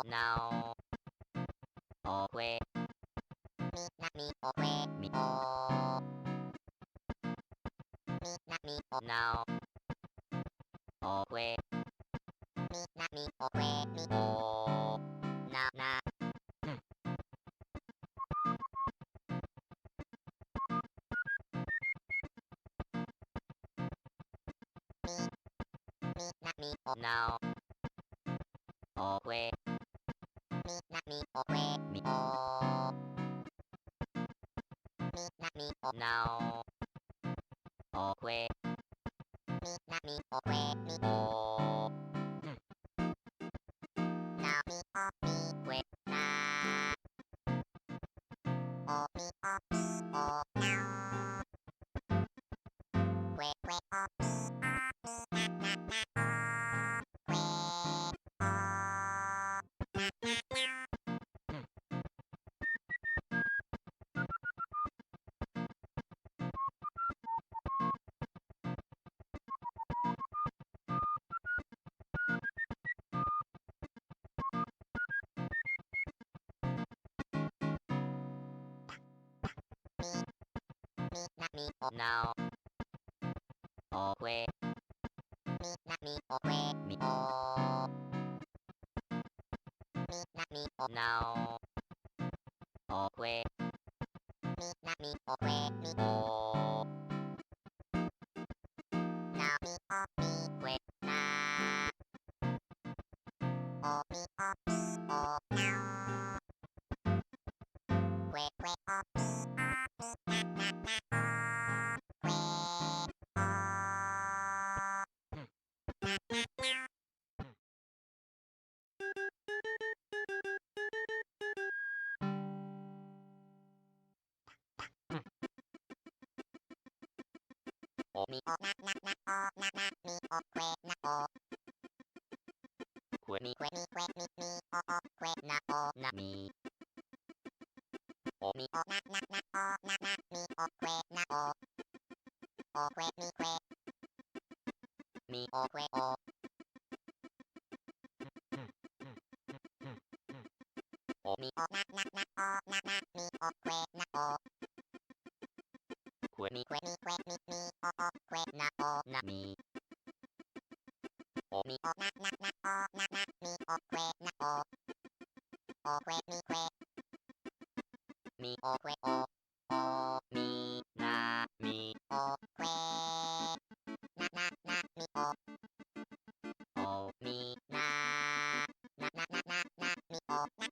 Now, oh, wait, now, oh, wait, oh, na, now, oh, wait, now, oh, wait, oh, wait, now, oh, wait, now, oh, wait, oh, wait, na, me, me, na, me, o mi o na na mi o que na o que mi o que o mi na mi o que na mi o mi na mi o na mi o que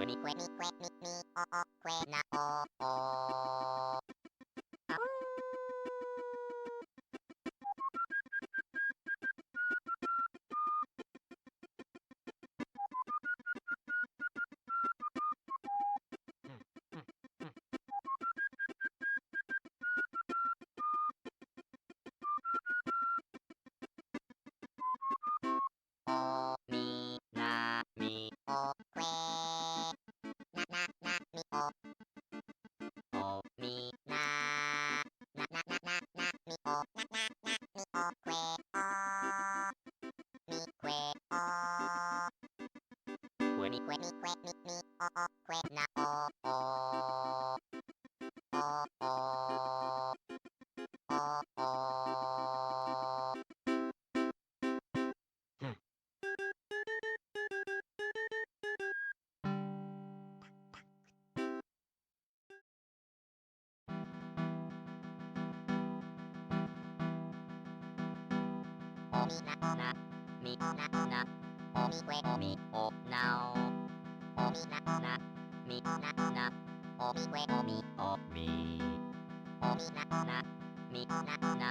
mi que mi o que na o o mi na mi o que na mi o mi na mi o mi o que mi que mi o que na o o mi na mi na o mi que o mi o now o mi na mi na o mi que o mi o mi o mi na mi na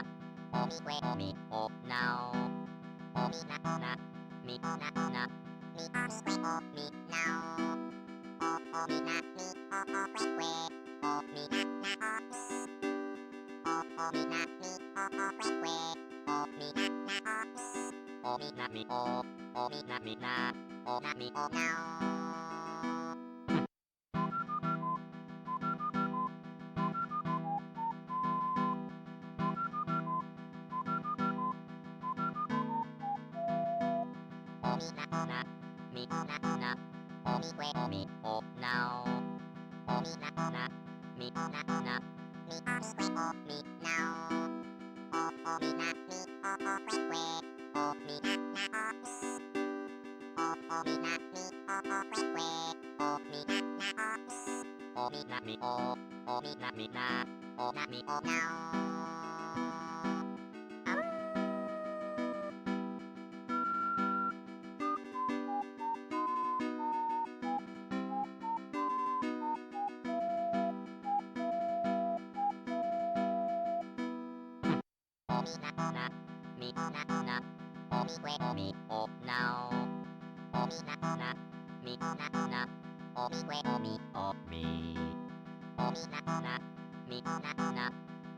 o mi que o mi o now o mi na mi na mi que o mi now o mi na mi que o mi na o mi na mi que o mi na o mi na mi o mi na mi na o na mi o now o mi na mi na o mi que o mi o now o mi na mi na mi que o mi now o mi na mi que o mi na o mi na mi que o mi na o mi na mi o mi na mi na o na mi o now o mi na mi na o mi que o mi o now o mi na mi na o mi que o mi o mi o mi na mi na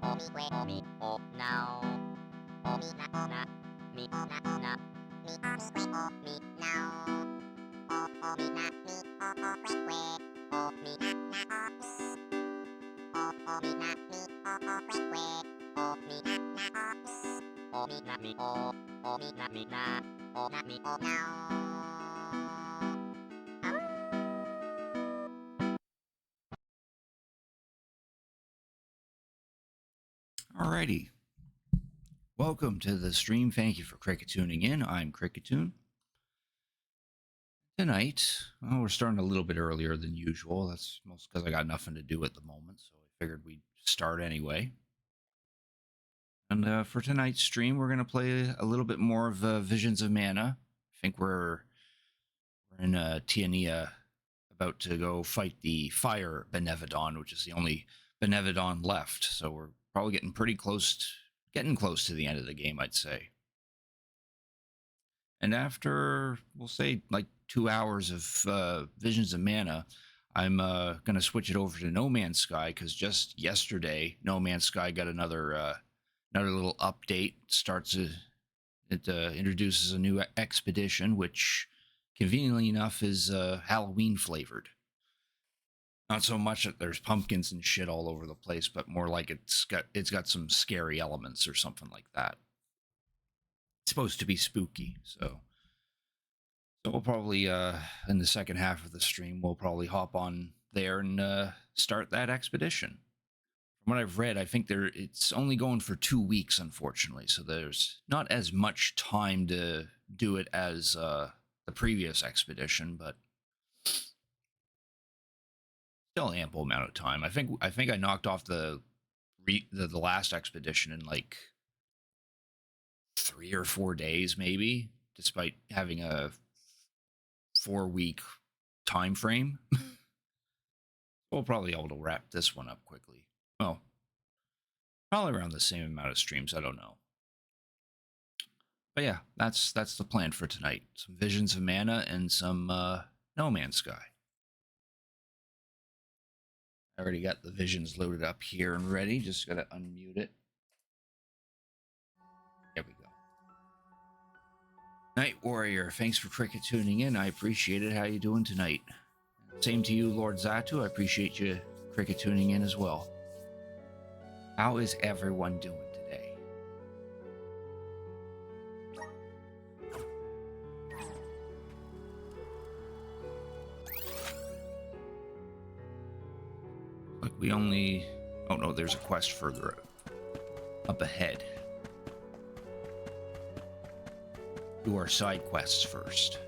o mi que o mi o now o mi na mi na mi que o mi now o mi na mi que o mi na o mi na mi que o mi na o mi na mi o mi na mi na o na mi o now Alrighty. Welcome to the stream. Thank you for Cricket tuning in. I'm Cricketoon. Tonight, well, we're starting a little bit earlier than usual. That's most because I got nothing to do at the moment, so I figured we'd start anyway. And for tonight's stream, we're going to play a little bit more of Visions of Mana. I think we're in Tiania, about to go fight the Fire Benevodon, which is the only Benevodon left. So we're probably getting close to the end of the game, I'd say. And after, we'll say, like 2 hours of Visions of Mana, I'm going to switch it over to No Man's Sky because just yesterday, No Man's Sky got another little update. It introduces a new expedition, which conveniently enough is Halloween flavored. Not so much that there's pumpkins and shit all over the place, but more like it's got some scary elements or something like that. It's supposed to be spooky, so we'll probably in the second half of the stream we'll probably hop on there and start that expedition From what I've read, I think it's only going for 2 weeks, unfortunately. So there's not as much time to do it as the previous expedition, but still ample amount of time. I think I knocked off the last expedition in like 3 or 4 days, maybe, despite having a 4 week time frame. We'll probably be able to wrap this one up quickly. Well, probably around the same amount of streams. I don't know. But yeah, that's the plan for tonight. Some Visions of Mana and some No Man's Sky. I already got the visions loaded up here and ready. Just gotta unmute it. There we go. Night Warrior, thanks for cricket tuning in. I appreciate it. How you doing tonight? Same to you, Lord Zatu. I appreciate you cricket tuning in as well. How is everyone doing today? Like we only... Oh no, there's a quest further up ahead. Do our side quests first.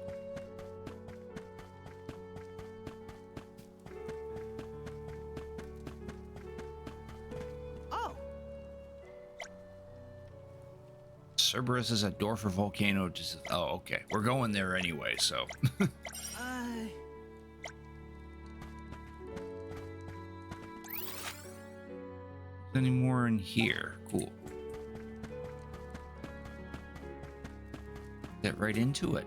Oh. Cerberus is a Dorfer volcano. Oh, okay. We're going there anyway, so. Any more in here? Cool. Get right into it.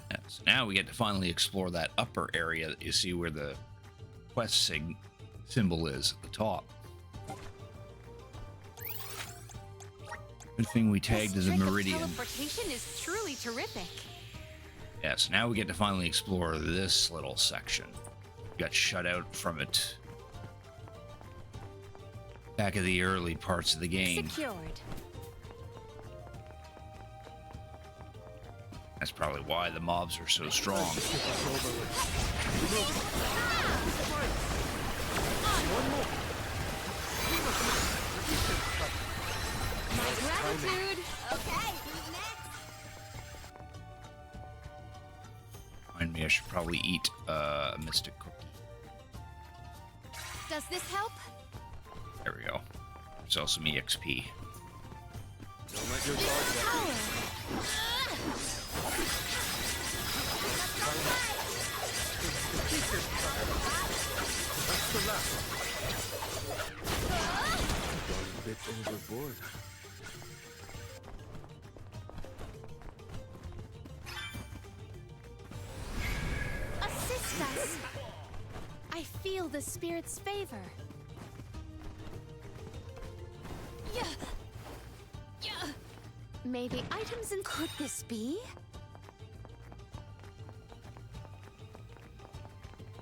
Yeah, so now we get to finally explore that upper area that you see where the quest symbol is at the top. Good thing we tagged as a meridian. Teleportation is truly terrific. Yeah, so now we get to finally explore this little section. Got shut out from it back of the early parts of the game. Secured. That's probably why the mobs are so strong. Gratitude. Okay, who's next? Remind me, I should probably eat a mystic cookie. Does this help? There we go. Sell some EXP. Don't let your guard down. That's the last. Gone a bit overboard. Assist us. I feel the spirit's favor. Yeah. Yeah. Maybe items in. Could this be?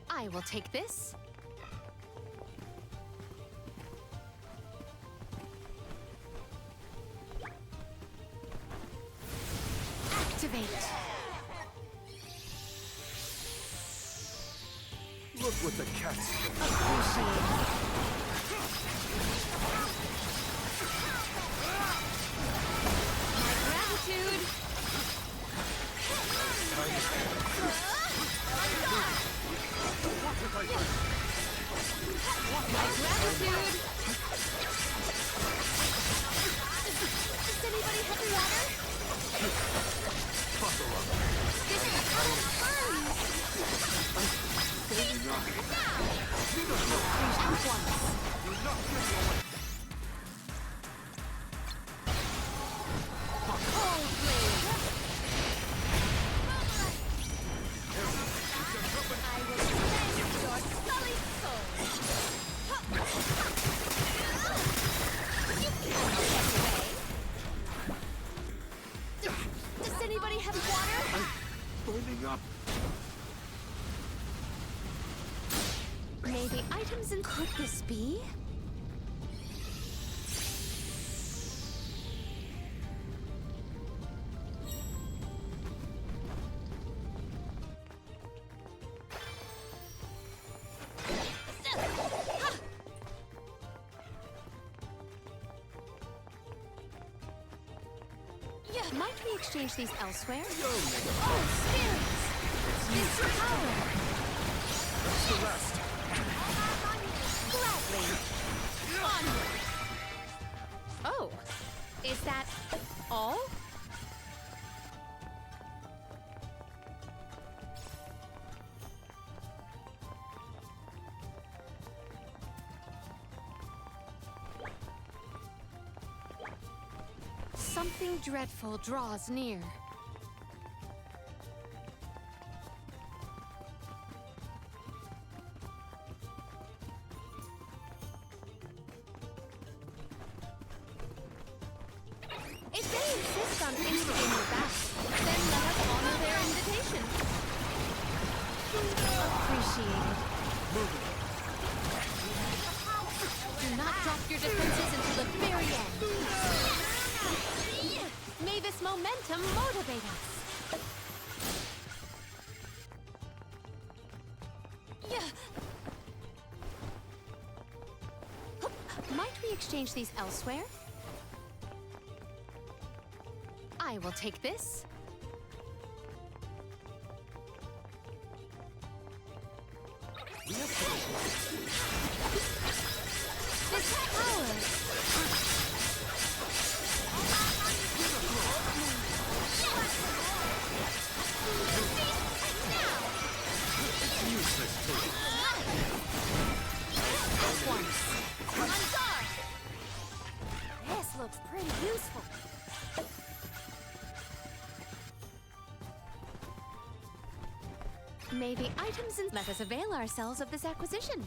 I will take this. Activate. Look what the cat's doing. Gratitude. Gratitude. Does anybody have water? This Does anybody have water? Burning up. Maybe items in. Could this be? exchange these elsewhere? Yo, nigga. Oh, spirits! This power! That's the last. Gladly! Onward! Oh, is that all? Something dreadful draws near. If they insist on instigating a battle, then let us honor their invitation. Appreciated. Do not drop your defenses until the very end. May this momentum motivate us. Might we exchange these elsewhere? I will take this. This power. This looks pretty useful. May the items and let us avail ourselves of this acquisition.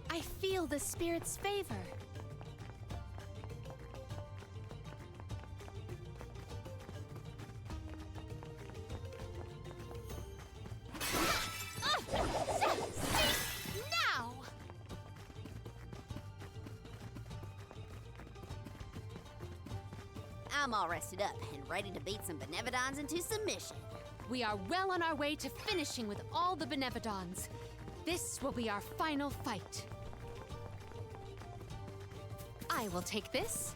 I feel the spirit's favor. Now! I'm all rested up and ready to beat some Benevodons into submission. We are well on our way to finishing with all the Benevodons. This will be our final fight. I will take this.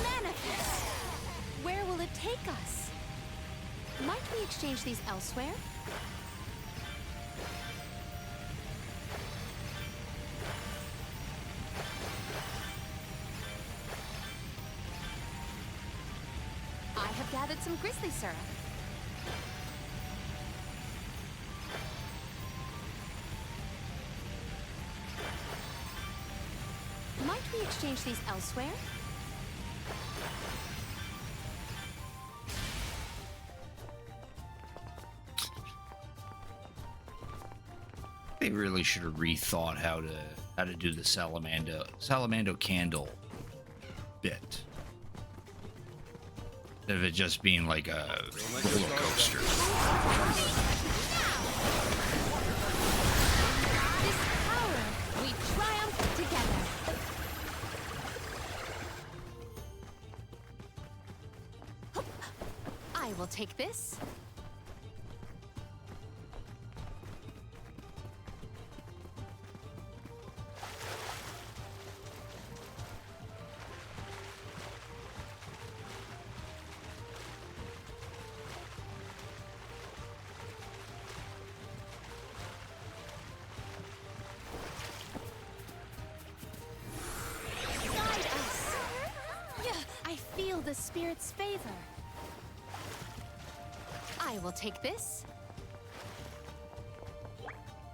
Manifest! Where will it take us? Might we exchange these elsewhere? I have gathered some grizzly syrup. Might we exchange these elsewhere? They really should have rethought how to do the Salamando candle bit. Instead of it just being like a roller coaster. This power, we triumph together. Hup. I will take this. I feel the spirit's favor. I will take this.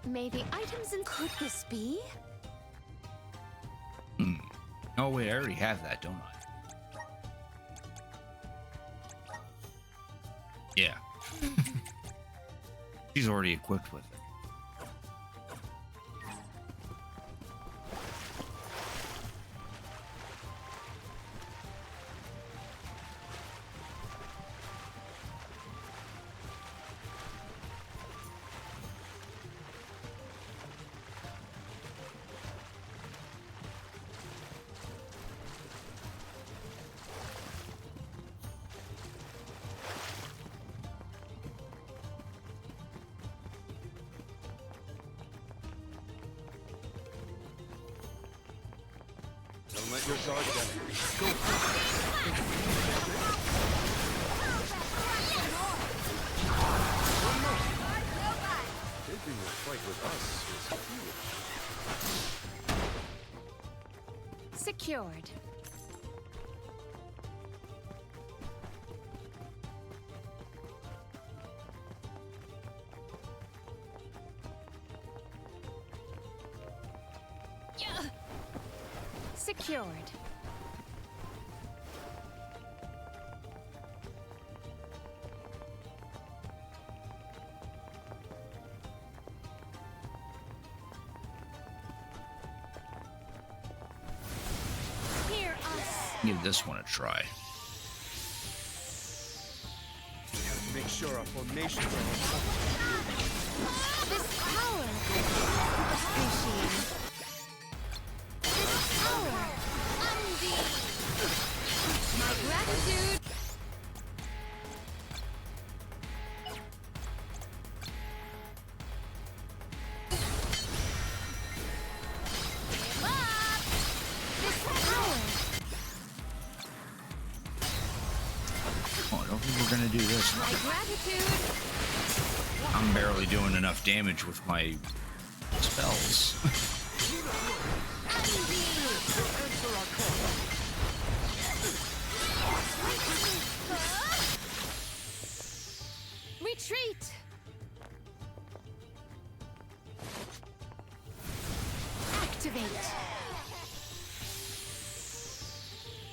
May the items in... Could this be? Oh wait, I already have that, don't I? Yeah. She's already equipped with it. Don't let your guard down. Taking a fight with us is foolish. Secured. Secured. Hear us. Give this one a try. Make sure our formations are on top. This power. Appreciate. This power. Undeed. My gratitude. Give up. This power. Oh, I don't think we're gonna do this. My gratitude. I'm barely doing enough damage with my spells. Retreat! Activate!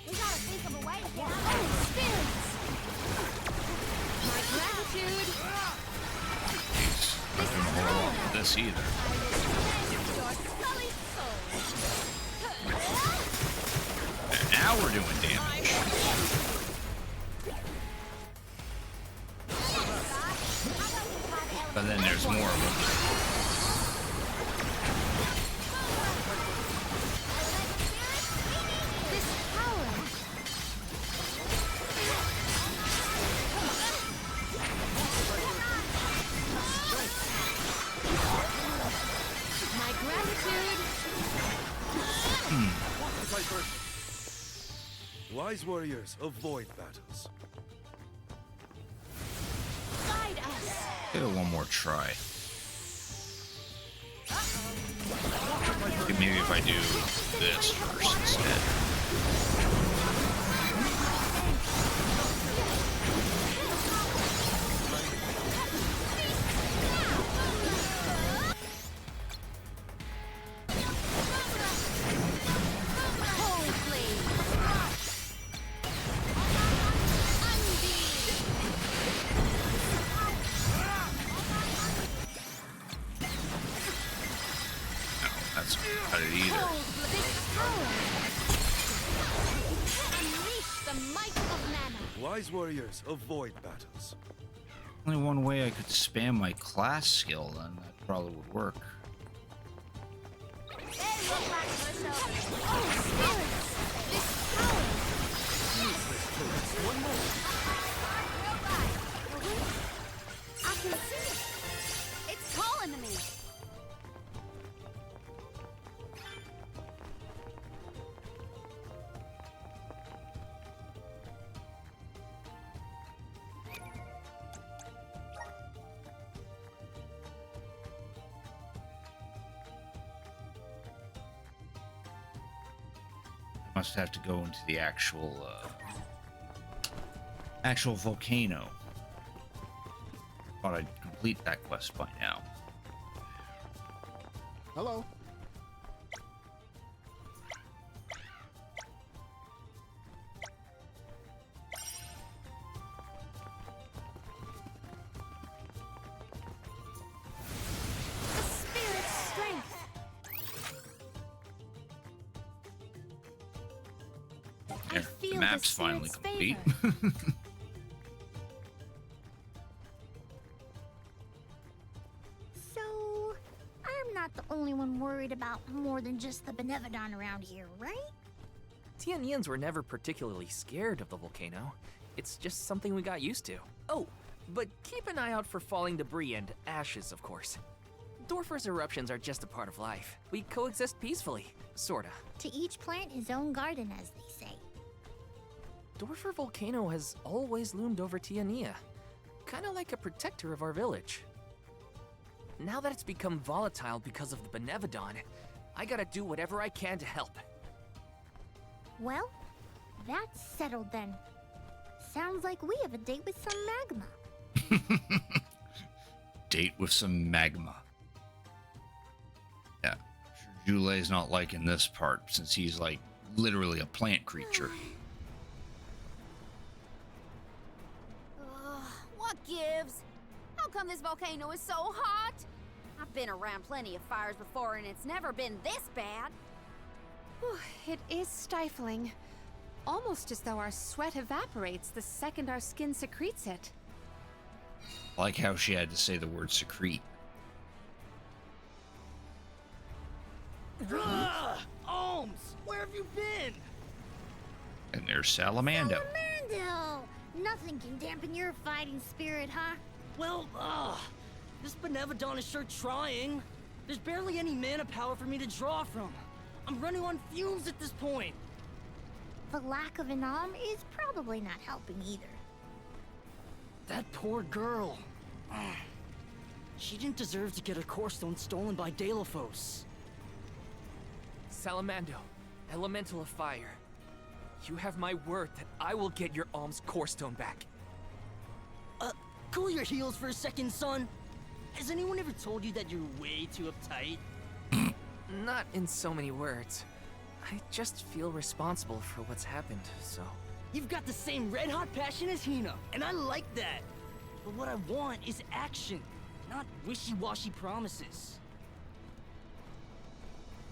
We gotta think of a way to get out. Oh, spirits! My gratitude! Jeez, not doing a whole lot with this either. Your sullied soul! And now we're doing damage. But then there's more of them. This power! My gratitude! Wise warriors avoid battles. Guide us! Give it one more try. Maybe if I do this first instead. Holy flame! Undeed! No, that's not cut it either. Hold this power! Unleash the might of mana! Wise warriors avoid battles. Only one way I could spam my class skill, then that probably would work. They look like push-ups. Oh, spirits! This power! I can see it. It's calling to me. Must have to go into the actual volcano. Thought I'd complete that quest by now. Hello. The spirit's strength! I There, feel the map's the finally spirit's complete. favor. So, I'm not the only one worried about more than just the Benevodon around here, right? Tianyans were never particularly scared of the volcano. It's just something we got used to. Oh, but keep an eye out for falling debris and ashes, of course. Dorfer's eruptions are just a part of life. We coexist peacefully, sorta. To each plant his own garden, as they say. Dorfer Volcano has always loomed over Tiania, kinda like a protector of our village. Now that it's become volatile because of the Benevodon, I gotta do whatever I can to help. Well, that's settled then. Sounds like we have a date with some magma. Date with some magma. Yeah. Jule's not liking this part since he's like literally a plant creature. What gives? How come this volcano is so hot? I've been around plenty of fires before and it's never been this bad. Whew, it is stifling. Almost as though our sweat evaporates the second our skin secretes it. Like how she had to say the word secrete. Ohms, where have you been? And there's Salamando. Salamando! Nothing can dampen your fighting spirit, huh? Well, this Benevodon is sure trying. There's barely any mana power for me to draw from. I'm running on fumes at this point. The lack of an arm is probably not helping either. That poor girl. She didn't deserve to get her core stone stolen by Delophos. Salamando, elemental of fire. You have my word that I will get your Alm's core stone back. Cool your heels for a second, son. Has anyone ever told you that you're way too uptight? Not in so many words. I just feel responsible for what's happened, so... You've got the same red-hot passion as Hina, and I like that. But what I want is action, not wishy-washy promises.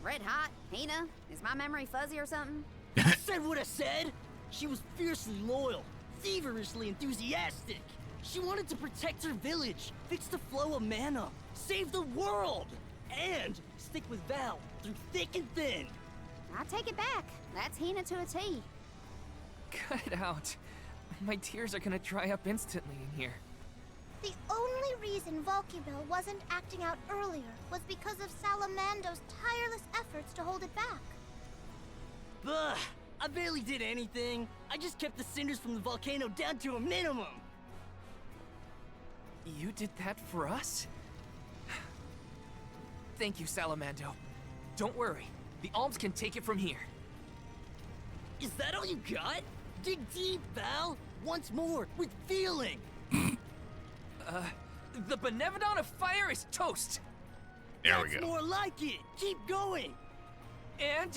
Red hot? Hina? Is my memory fuzzy or something? I said what I said! She was fiercely loyal, feverishly enthusiastic. She wanted to protect her village, fix the flow of mana, save the world, and stick with Val through thick and thin. I take it back. That's Hina to a T. Cut it out. My tears are gonna dry up instantly in here. The only reason Volcubel wasn't acting out earlier was because of Salamando's tireless efforts to hold it back. Bah! I barely did anything. I just kept the cinders from the volcano down to a minimum. You did that for us? Thank you, Salamando. Don't worry. The Alms can take it from here. Is that all you got? Dig deep, Val! Once more, with feeling! The Benevodon of Fire is toast! There we That's go. more like it! Keep going! And...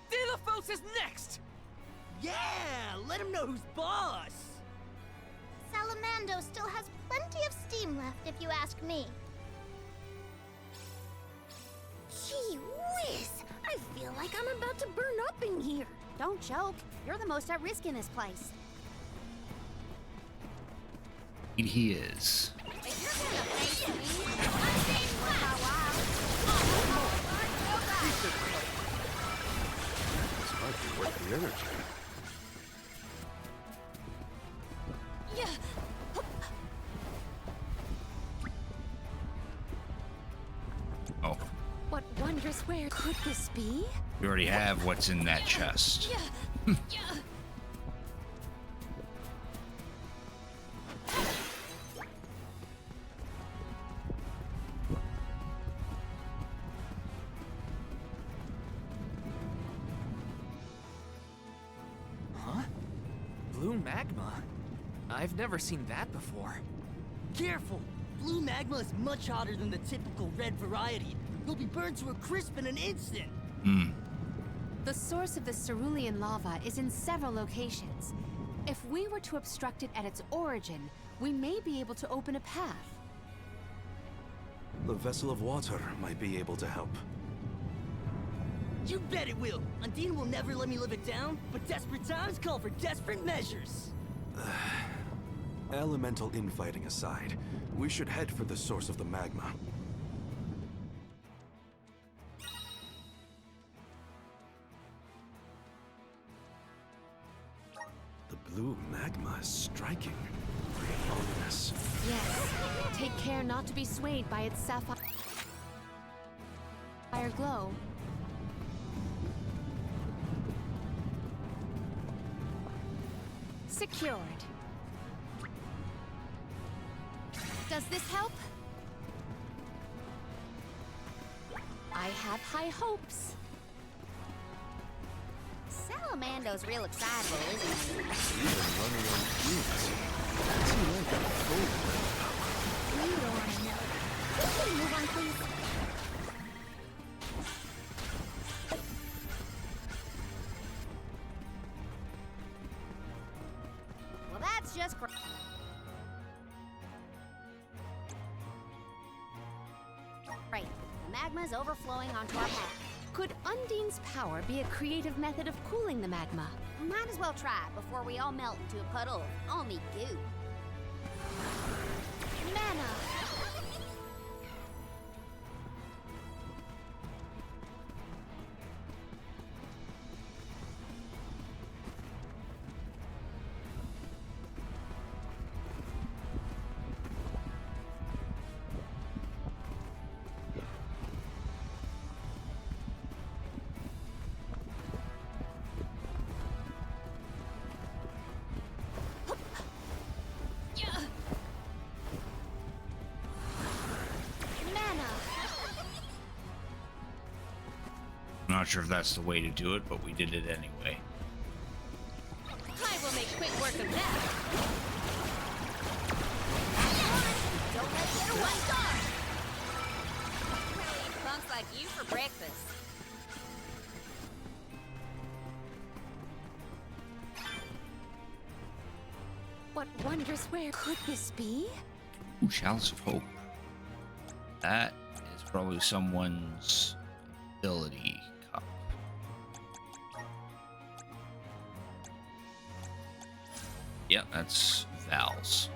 Delophos is next! Yeah! Let him know who's boss! Salamando still has plenty of steam left, if you ask me. Gee whiz! I feel like I'm about to burn up in here. Don't joke. You're the most at risk in this place. He is. If you're gonna face me, I'm being This might be worth the energy. Oh, What wondrous where could this be? we already have what's in that chest. Huh? Blue magma? I've never seen that before. Careful! Blue magma is much hotter than the typical red variety. You'll be burned to a crisp in an instant! The source of the cerulean lava is in several locations. If we were to obstruct it at its origin, we may be able to open a path. The vessel of water might be able to help. You bet it will! Undine will never let me live it down, but desperate times call for desperate measures! Elemental infighting aside, we should head for the source of the magma. The blue magma is striking. Ominous. Yes. Take care not to be swayed by its sapphire. sapphire glow. Secured. Does this help? I have high hopes. Salamando's real excitable, isn't he? Even running on fumes. What's he like at home? You don't want to know. Can we move on, please? Well, that's just great. The magma's overflowing onto our path. Could Undine's power be a creative method of cooling the magma? Might as well try it before we all melt into a puddle of almy goo. Mana! I'm not sure if that's the way to do it, but we did it anyway. I will make quick work of that. Don't let it get a one star! We'll eat punks like you for breakfast. What wondrous where could this be? Ooh, Chalice of Hope. That is probably someone's ability cup. Yeah, that's Val's.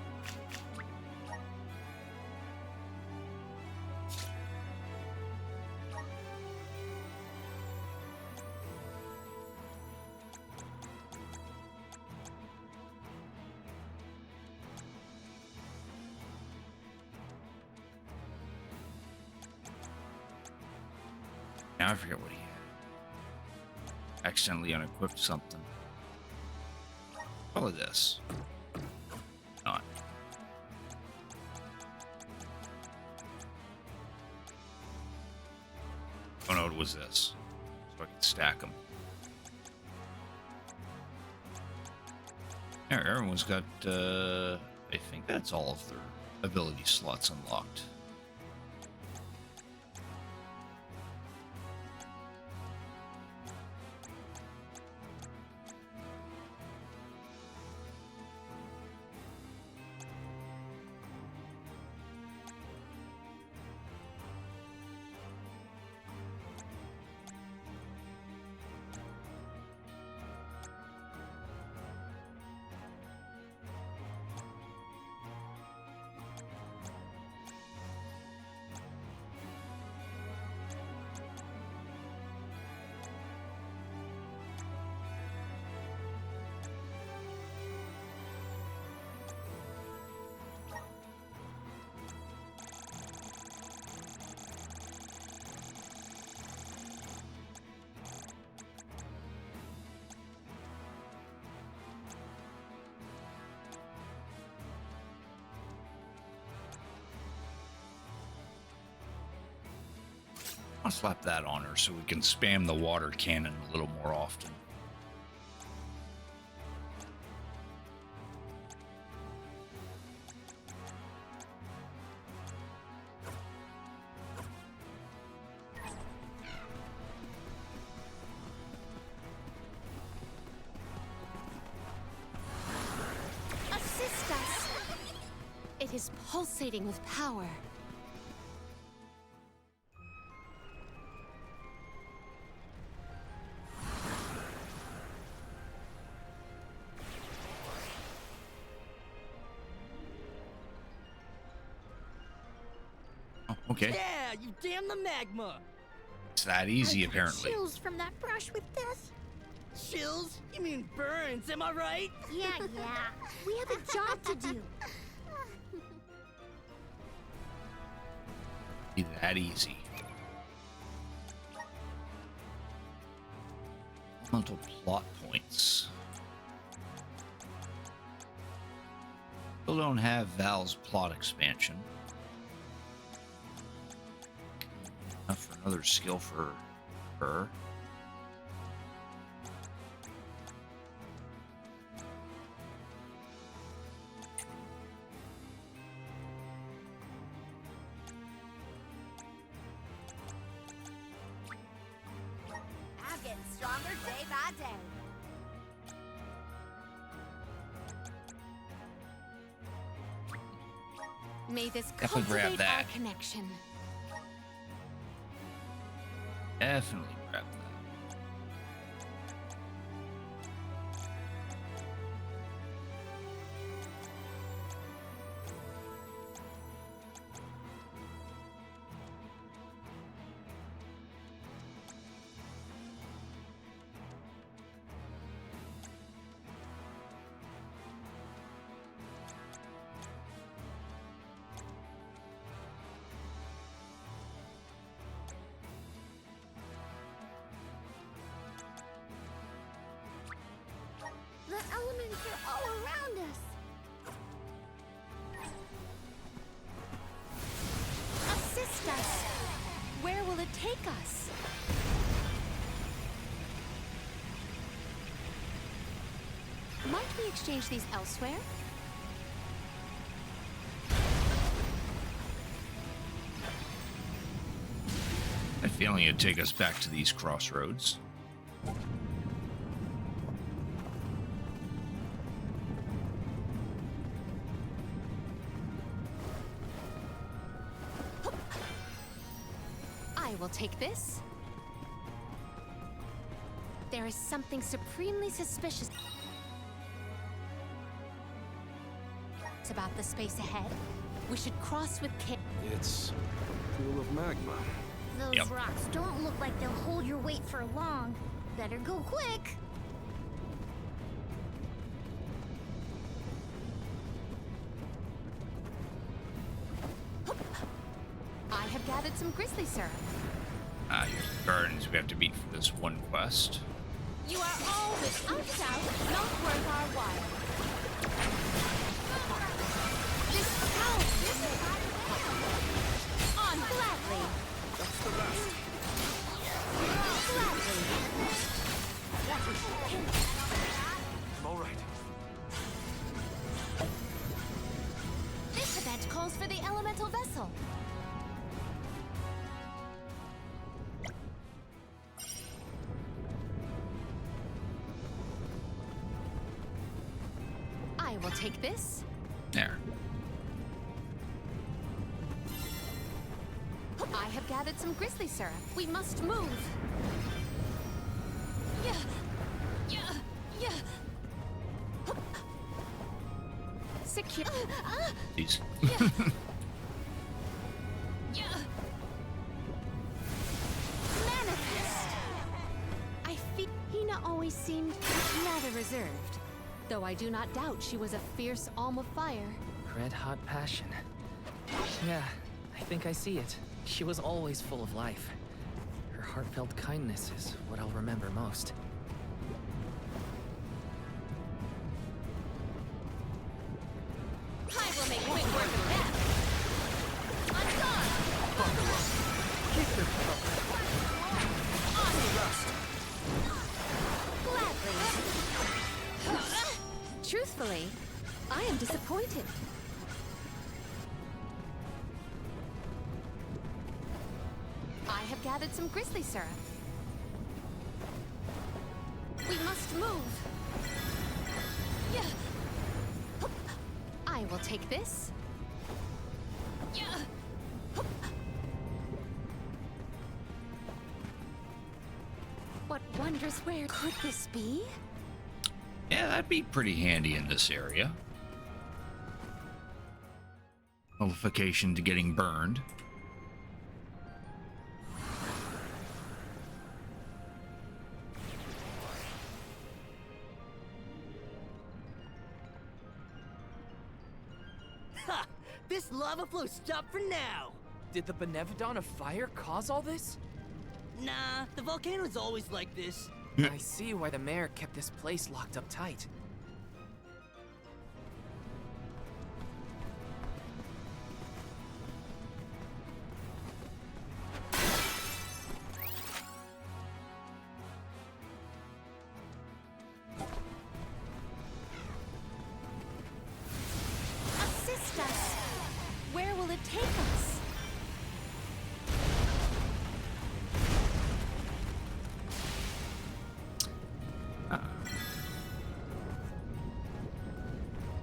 Now I forget what he had. Accidentally unequipped something. Probably this. Not. Oh no, it was this. So I could stack them. There, everyone's got, I think that's all of their ability slots unlocked. I'll slap that on her so we can spam the water cannon a little more often. Assist us! It is pulsating with power. Okay. Yeah, you damn the magma! It's that easy, I got apparently. chills from that brush with this. Chills? You mean burns, am I right? Yeah, yeah. We have a job to do. Be that easy. Mental plot points. Still don't have Val's plot expansion. Enough for another skill for her. I'm getting stronger day by day. May this Definitely grab cultivate that. our connection. Definitely grab that. The elements are all around us. Assist us. Where will it take us? Might we exchange these elsewhere? I have a feeling it'd take us back to these crossroads. I will take this. There is something supremely suspicious about the space ahead. We should cross with care. It's a pool of magma. Those Yep. rocks don't look like they'll hold your weight for long. Better go quick. I have gathered some grizzly syrup. Ah, here's the gardens we have to beat for this one quest. You are all without doubt not worth our while. This town on gladly. That's the last. Gladly. I'm all right. This event calls for the elemental vessel. I will take this. There. I have gathered some grizzly syrup. We must move. Yeah. Yeah. Yeah. Secure. These. Yeah. Manifest. I feel Hina always seemed rather reserved, though I do not doubt she was a fierce alm of fire. Red hot passion. Yeah, I think I see it. She was always full of life. Her heartfelt kindness is what I'll remember most. I will make quick work of that. I'm gone. Gladly. Truthfully, I am disappointed. I have gathered some grizzly syrup. We must move. Yeah. I will take this. Yeah. What wondrous where could this be? Yeah, that'd be pretty handy in this area. Nullification to getting burned. Ha! This lava flow stopped for now! Did the Benevodon of Fire cause all this? Nah, the volcano's always like this. I see why the mayor kept this place locked up tight. Assist us! Where will it take us?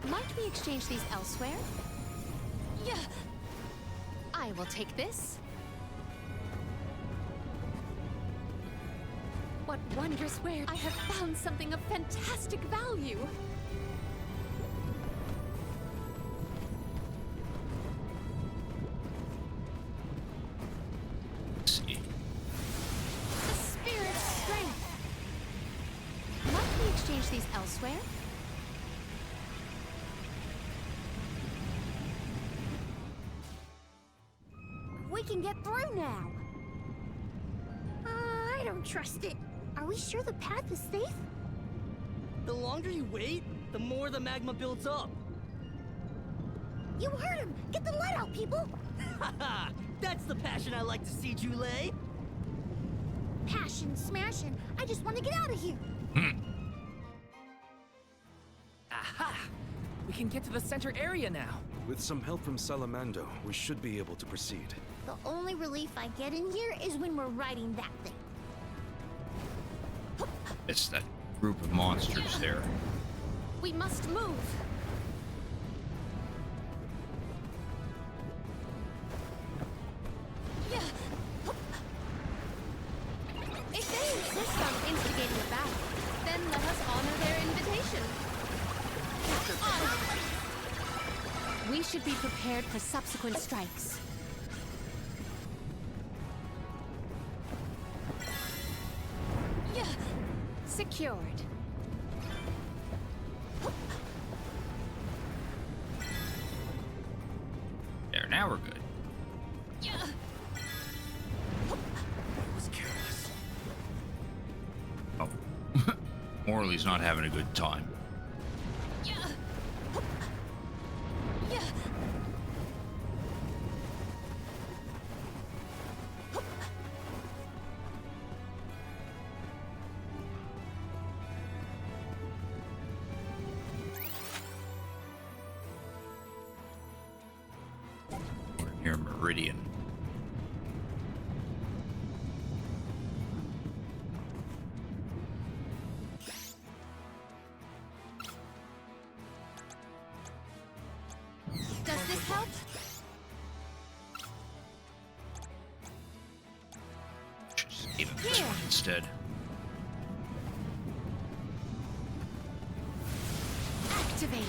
Might we exchange these elsewhere? Yeah. I will take this. What wondrous ware! I have found something of fantastic value. Let's see. The spirit's strength. Might we exchange these elsewhere? We can get through now. I don't trust it. Are we sure the path is safe? The longer you wait, the more the magma builds up. You heard him! Get the lead out, people! Haha! That's the passion I like to see, Jule. Passion, smashing. I just want to get out of here. Aha! We can get to the center area now. With some help from Salamando, we should be able to proceed. The only relief I get in here is when we're riding that thing. It's that group of monsters there. We must move. Yeah. If they insist on instigating a battle, then let us honor their invitation. We should be prepared for subsequent strikes. Yeah. Secured. There, now we're good. Yeah. It was careless. Oh. Morley's not having a good time. Yeah. Yeah. We're near Meridian. Does this help? Just give him this one instead. Activate.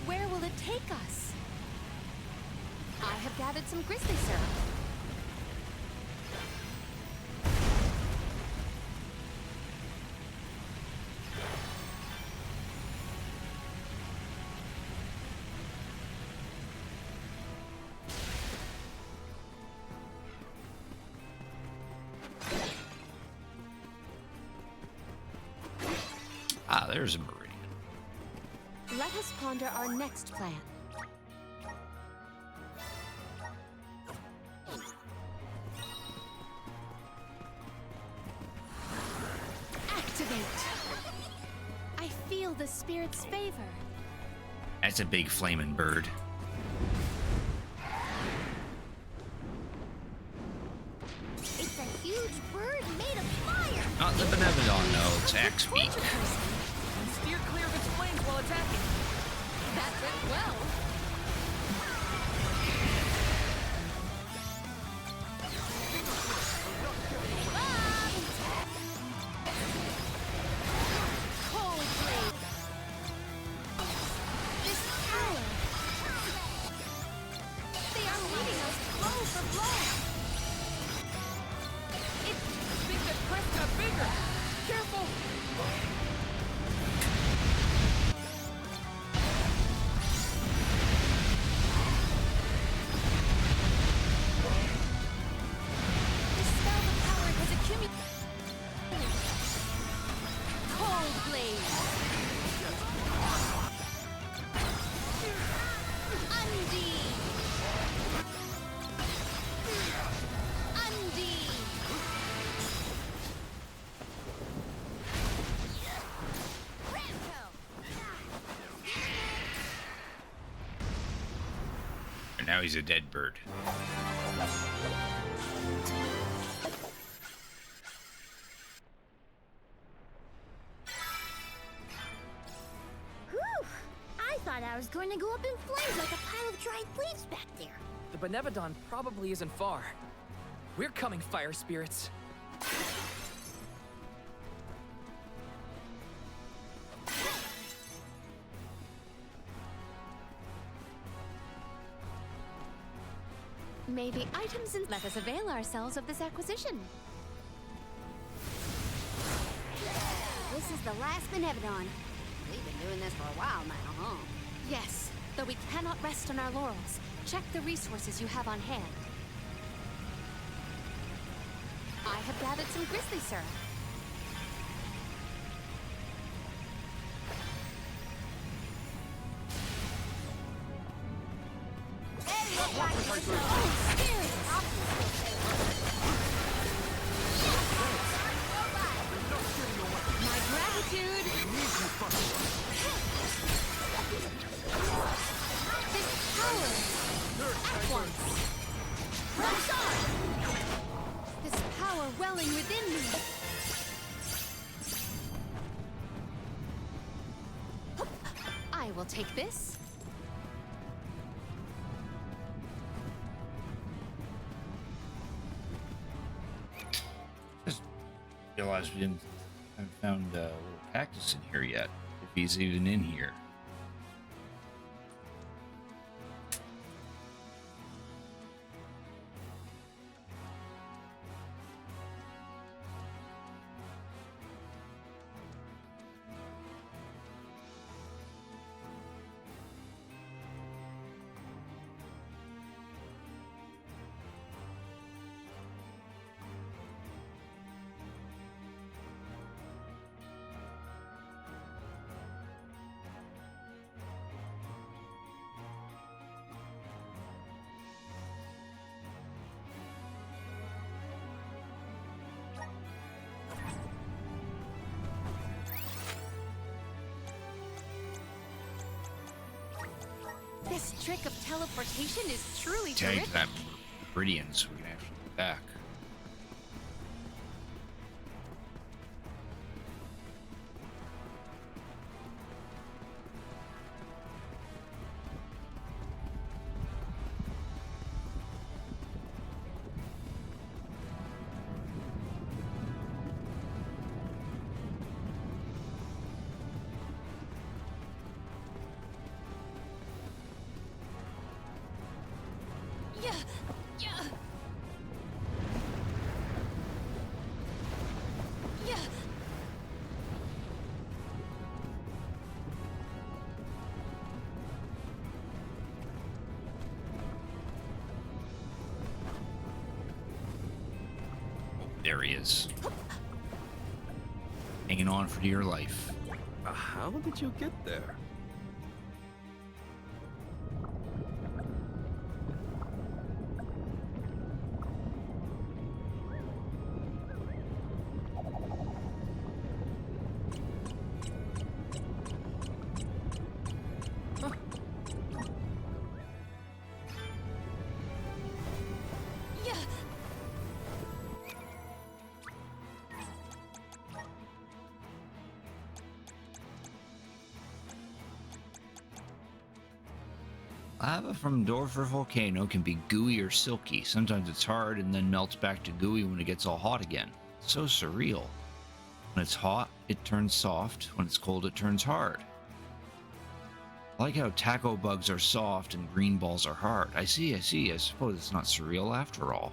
Where will it take us? I have gathered some grizzly syrup. Ah, there's a Meridian. Let us ponder our next plan. Activate. I feel the spirit's favor. That's a big flaming bird. It's a huge bird made of fire! Not the Benevodon, no, it's Axe Beak. And steer clear of its flames while attacking. That went well. Cold blade. This power. They are leading us blow for blow. Think that Chris got bigger. Careful! Now he's a dead bird. Whew! I thought I was going to go up in flames like a pile of dried leaves back there. The Benevodon probably isn't far. We're coming, fire spirits. Maybe items and let us avail ourselves of this acquisition. This is the last Benevodon. We've been doing this for a while now, huh? Yes, though we cannot rest on our laurels. Check the resources you have on hand. I have gathered some grizzly syrup. My gratitude! This power! At once! Rush on! This power welling within me! I will take this. Just realized we haven't found a little cactus in here yet. If he's even in here. This trick of teleportation is truly Take terrific. that meridian so we can actually get back. Yeah, yeah. Yeah. There he is. Hanging on for dear life. How did you get there? Yeah. Lava from Dorfer Volcano can be gooey or silky. Sometimes it's hard and then melts back to gooey when it gets all hot again. So surreal. When it's hot, it turns soft. When it's cold, it turns hard. I like how taco bugs are soft and green balls are hard. I see. I suppose it's not surreal after all.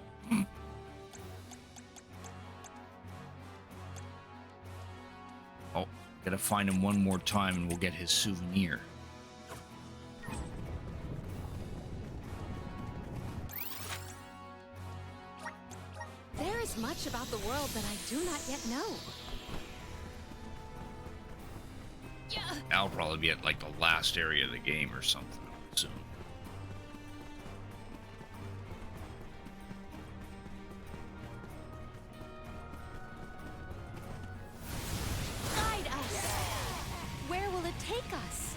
Oh, gotta find him one more time and we'll get his souvenir. There is much about the world that I do not yet know. Yeah. I'll probably be at like the last area of the game or something soon. Guide us. Where will it take us?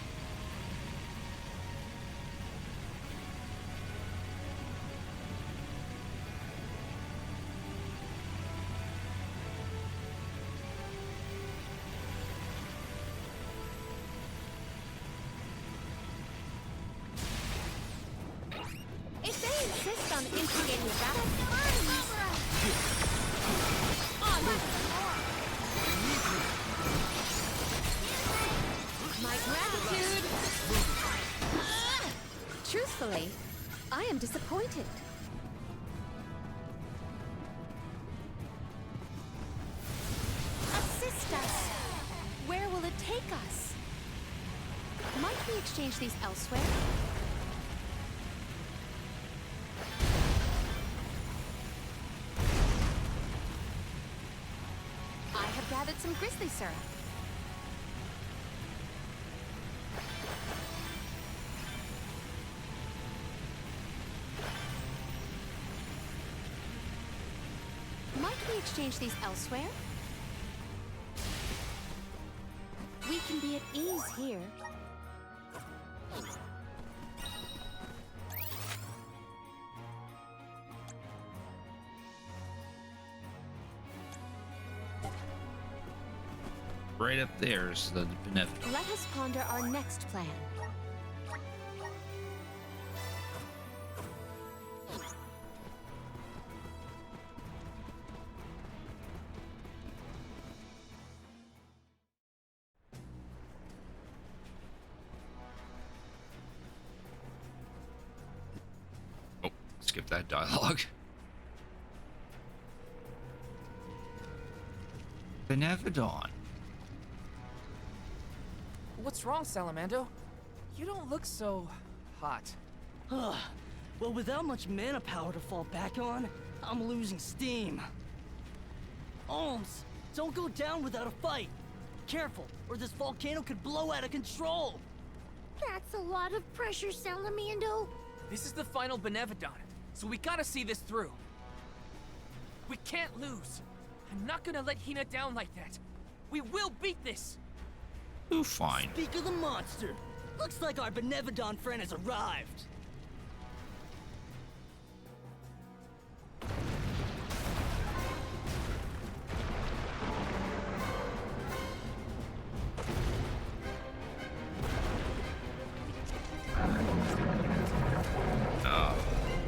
insist on instigating a battle? My gratitude! Truthfully, I am disappointed. Assist us! Where will it take us? Might we exchange these elsewhere? I have gathered some grizzly syrup. Might we exchange these elsewhere? We can be at ease here. Right up there is the Benevolent. Let us ponder our next plan. Oh, skip that dialogue. Benevodon. What's wrong, Salamando? You don't look so hot. Well, without much mana power to fall back on, I'm losing steam. Alms, don't go down without a fight. Careful, or this volcano could blow out of control. That's a lot of pressure, Salamando. This is the final Benevodon, so we gotta see this through. We can't lose. I'm not gonna let Hina down like that. We will beat this! Ooh, fine. Speak of the monster. Looks like our Benevodon friend has arrived.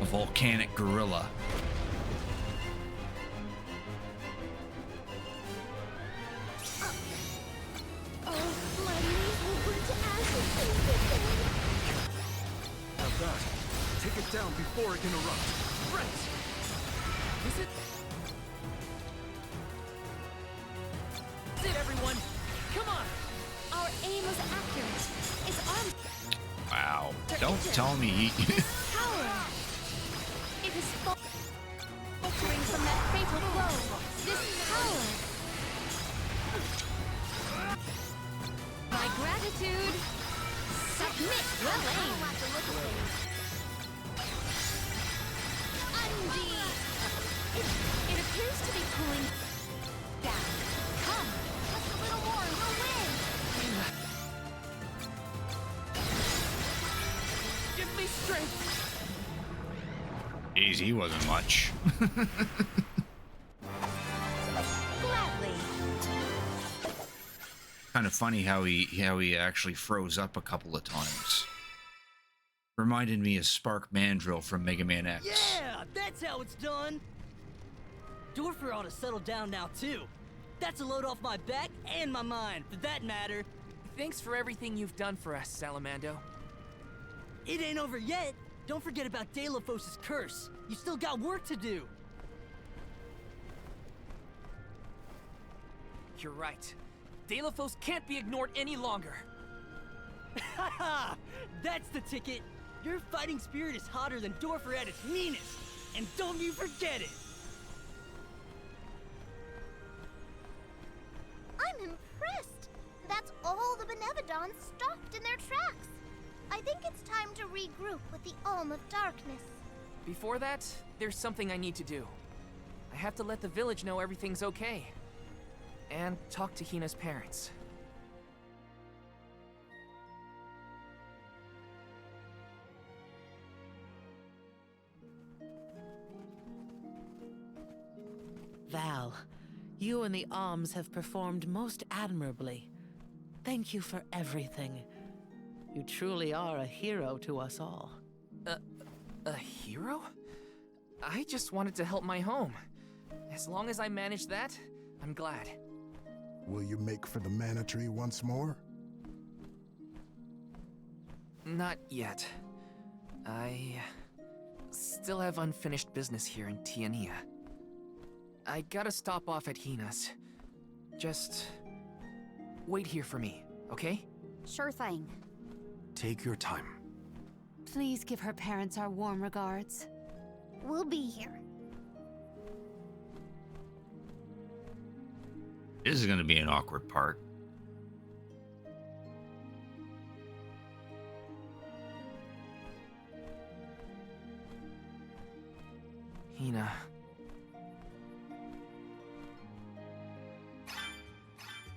A volcanic gorilla. Have that. Take it down before it can erupt. Right! Is it? That's it, everyone! Come on! Our aim was accurate. Its arm Wow. Don't tell me. power. It is filtering from that fatal blow. This power. My gratitude. Submit. Well aimed. Undie. It appears to be cooling down. Come. Just a little more and we'll win. Give me strength! Easy wasn't much. Gladly. Kind of funny how he actually froze up a couple of times. Reminded me of Spark Mandrill from Mega Man X. Yeah, that's how it's done. Dorfer ought to settle down now, too. That's a load off my back and my mind, for that matter. Thanks for everything you've done for us, Salamando. It ain't over yet. Don't forget about Delophos' curse. You still got work to do. You're right. Delophos can't be ignored any longer. Haha! That's the ticket. Your fighting spirit is hotter than Dorfer at its meanest. And don't you forget it. I'm impressed. That's all the Benevodons stopped in their tracks. I think it's time to regroup with the Alm of Darkness. Before that, there's something I need to do. I have to let the village know everything's okay. And talk to Hina's parents. Val, you and the Alms have performed most admirably. Thank you for everything. You truly are a hero to us all. A hero? I just wanted to help my home. As long as I manage that, I'm glad. Will you make for the mana tree once more? Not yet. I still have unfinished business here in Tiania. I gotta stop off at Hina's. Just wait here for me, okay? Sure thing. Take your time. Please give her parents our warm regards. We'll be here. This is going to be an awkward part. Hina.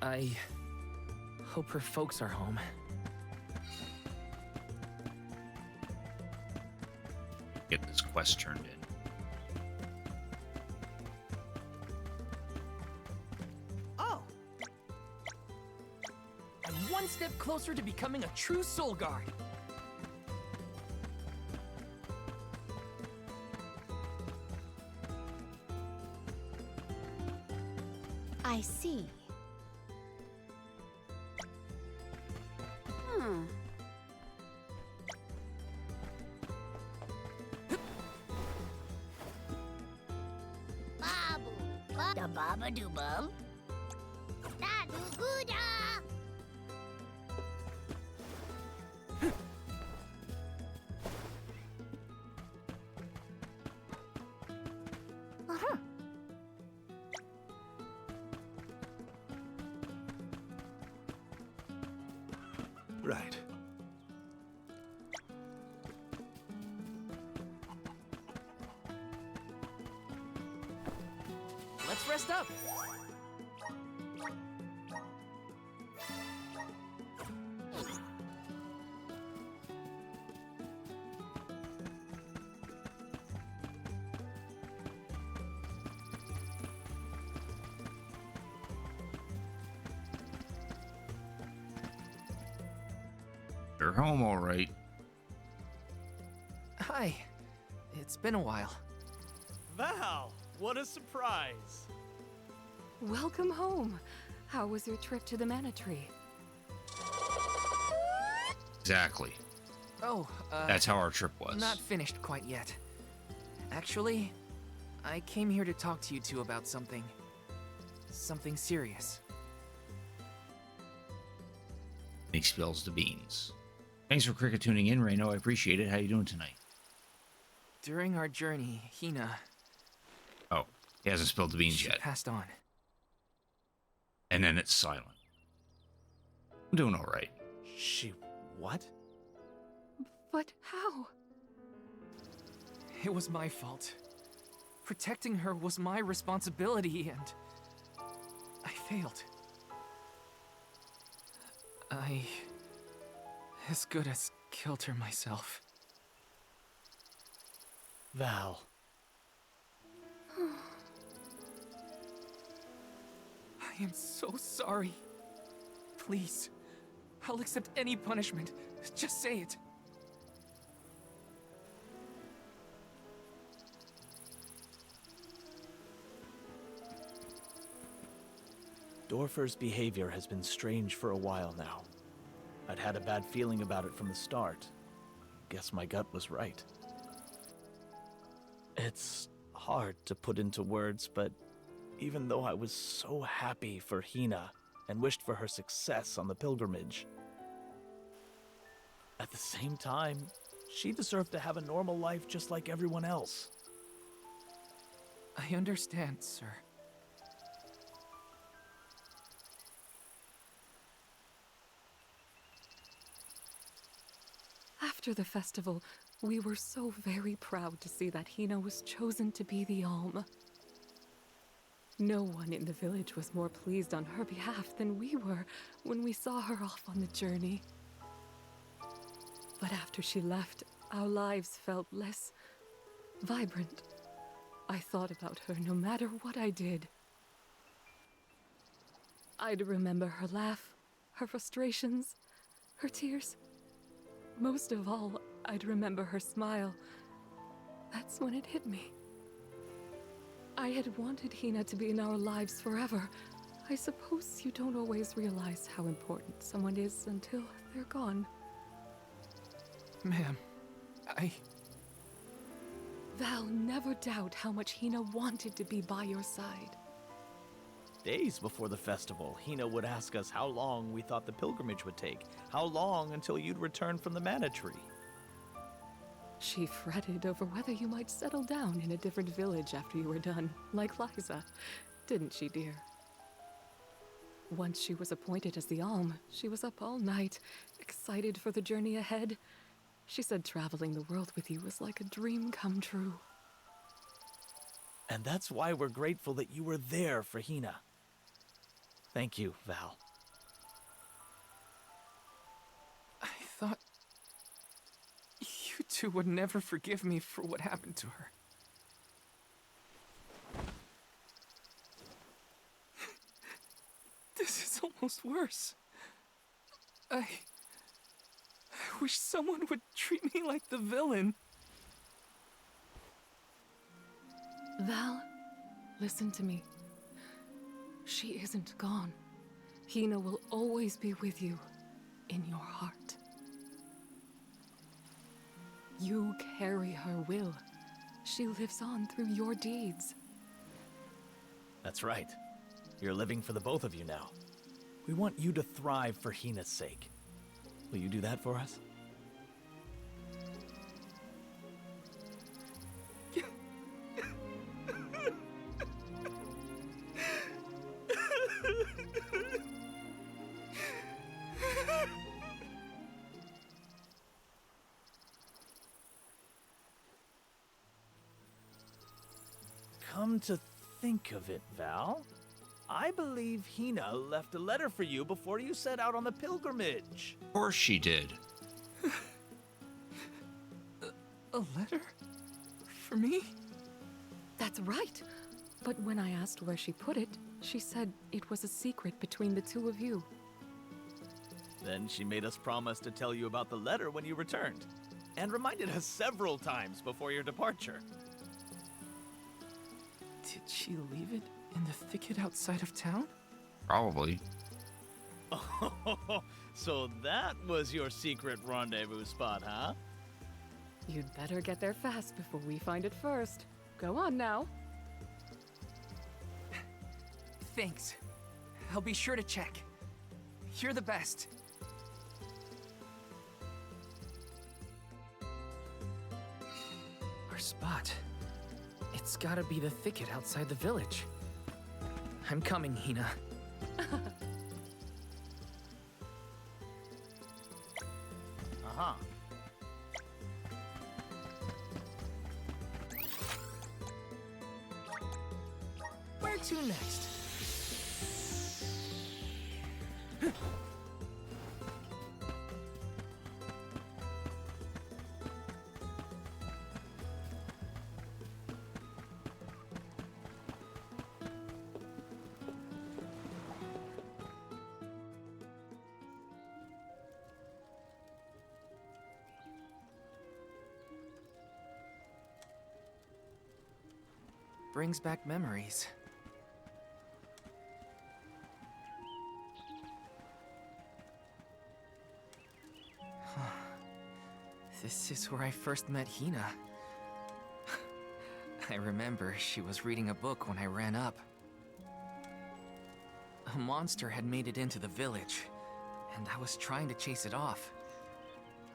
I hope her folks are home. Get this quest turned in. Oh! I'm one step closer to becoming a true Soul Guard. I see. Babu, da baba do bum. Da do gooda. Right. Let's rest up. You're home all right. Hi. It's been a while. Val, what a surprise. Welcome home. How was your trip to the Mana Tree? Exactly. Oh, That's how our trip was. not finished quite yet. Actually, I came here to talk to you two about something. Something serious. He spills the beans. Thanks for cricket tuning in, Reno. I appreciate it. How you doing tonight? During our journey, Hina, Oh, he hasn't spilled the beans she yet. passed on. And then it's silent. I'm doing all right. She what? But how? It was my fault. Protecting her was my responsibility, and I failed. I as good as killed her myself. Val. I am so sorry. Please, I'll accept any punishment. Just say it. Dorfer's behavior has been strange for a while now. I'd had a bad feeling about it from the start. Guess my gut was right. It's hard to put into words, but even though I was so happy for Hina and wished for her success on the pilgrimage, at the same time, she deserved to have a normal life just like everyone else. I understand, sir. After the festival, we were so very proud to see that Hina was chosen to be the Alm. No one in the village was more pleased on her behalf than we were when we saw her off on the journey. But after she left, our lives felt less vibrant. I thought about her no matter what I did. I'd remember her laugh, her frustrations, her tears. Most of all, I'd remember her smile That's when it hit me. I had wanted Hina to be in our lives forever. I suppose you don't always realize how important someone is until they're gone. Ma'am, Val, never doubt how much Hina wanted to be by your side. Days before the festival, Hina would ask us how long we thought the pilgrimage would take. How long until you'd return from the Mana Tree. She fretted over whether you might settle down in a different village after you were done, like Liza. Didn't she, dear? Once she was appointed as the Alm, she was up all night, excited for the journey ahead. She said traveling the world with you was like a dream come true. And that's why we're grateful that you were there for Hina. Thank you, Val. I thought you two would never forgive me for what happened to her. This is almost worse. I wish someone would treat me like the villain. Val, listen to me. She isn't gone. Hina will always be with you, in your heart. You carry her will. She lives on through your deeds. That's right. You're living for the both of you now. We want you to thrive for Hina's sake. Will you do that for us? Come to think of it, Val, I believe Hina left a letter for you before you set out on the pilgrimage. Of course she did. A letter? For me? That's right. But when I asked where she put it, she said it was a secret between the two of you. Then she made us promise to tell you about the letter when you returned, and reminded us several times before your departure. Did she leave it in the thicket outside of town? Probably. Oh, so that was your secret rendezvous spot, huh? You'd better get there fast before we find it first. Go on now. Thanks. I'll be sure to check. You're the best. Our spot. It's gotta be the thicket outside the village. I'm coming, Hina. Uh-huh. Where to next? Brings back memories. This is where I first met Hina. I remember she was reading a book when I ran up. A monster had made it into the village, and I was trying to chase it off.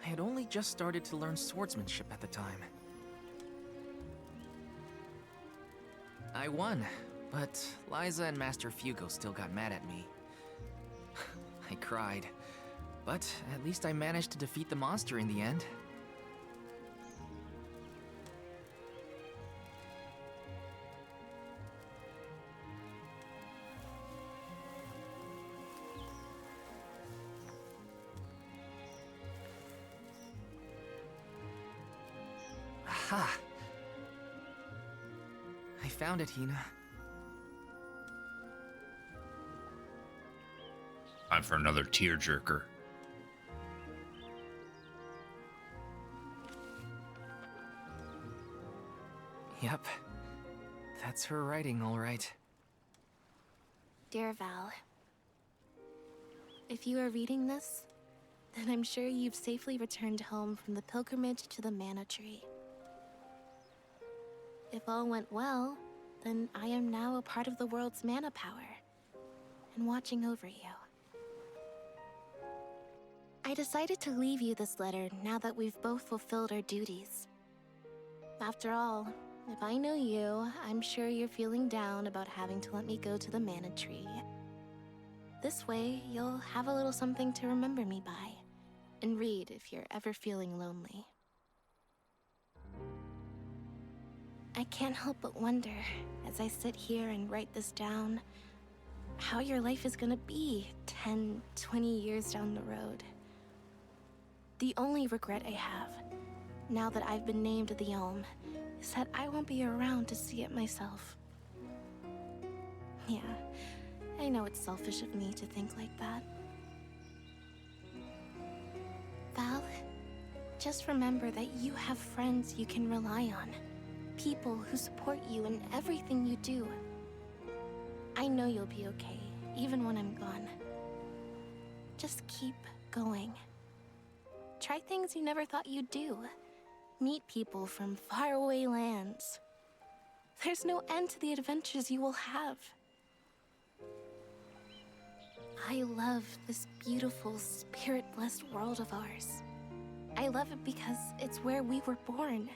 I had only just started to learn swordsmanship at the time. I won, but Liza and Master Fugo still got mad at me. I cried, but at least I managed to defeat the monster in the end. Aha! I found it, Hina. Time for another tearjerker. Yep. That's her writing, all right. Dear Val, if you are reading this, then I'm sure you've safely returned home from the pilgrimage to the Mana Tree. If all went well, then I am now a part of the world's mana power, and watching over you. I decided to leave you this letter now that we've both fulfilled our duties. After all, if I know you, I'm sure you're feeling down about having to let me go to the Mana Tree. This way, you'll have a little something to remember me by, and read if you're ever feeling lonely. I can't help but wonder, as I sit here and write this down, how your life is gonna be 10, 20 years down the road. The only regret I have, now that I've been named the Elm, is that I won't be around to see it myself. Yeah, I know it's selfish of me to think like that. Val, just remember that you have friends you can rely on. People who support you in everything you do. I know you'll be okay, even when I'm gone. Just keep going. Try things you never thought you'd do. Meet people from faraway lands. There's no end to the adventures you will have. I love this beautiful, spirit-blessed world of ours. I love it because it's where we were born,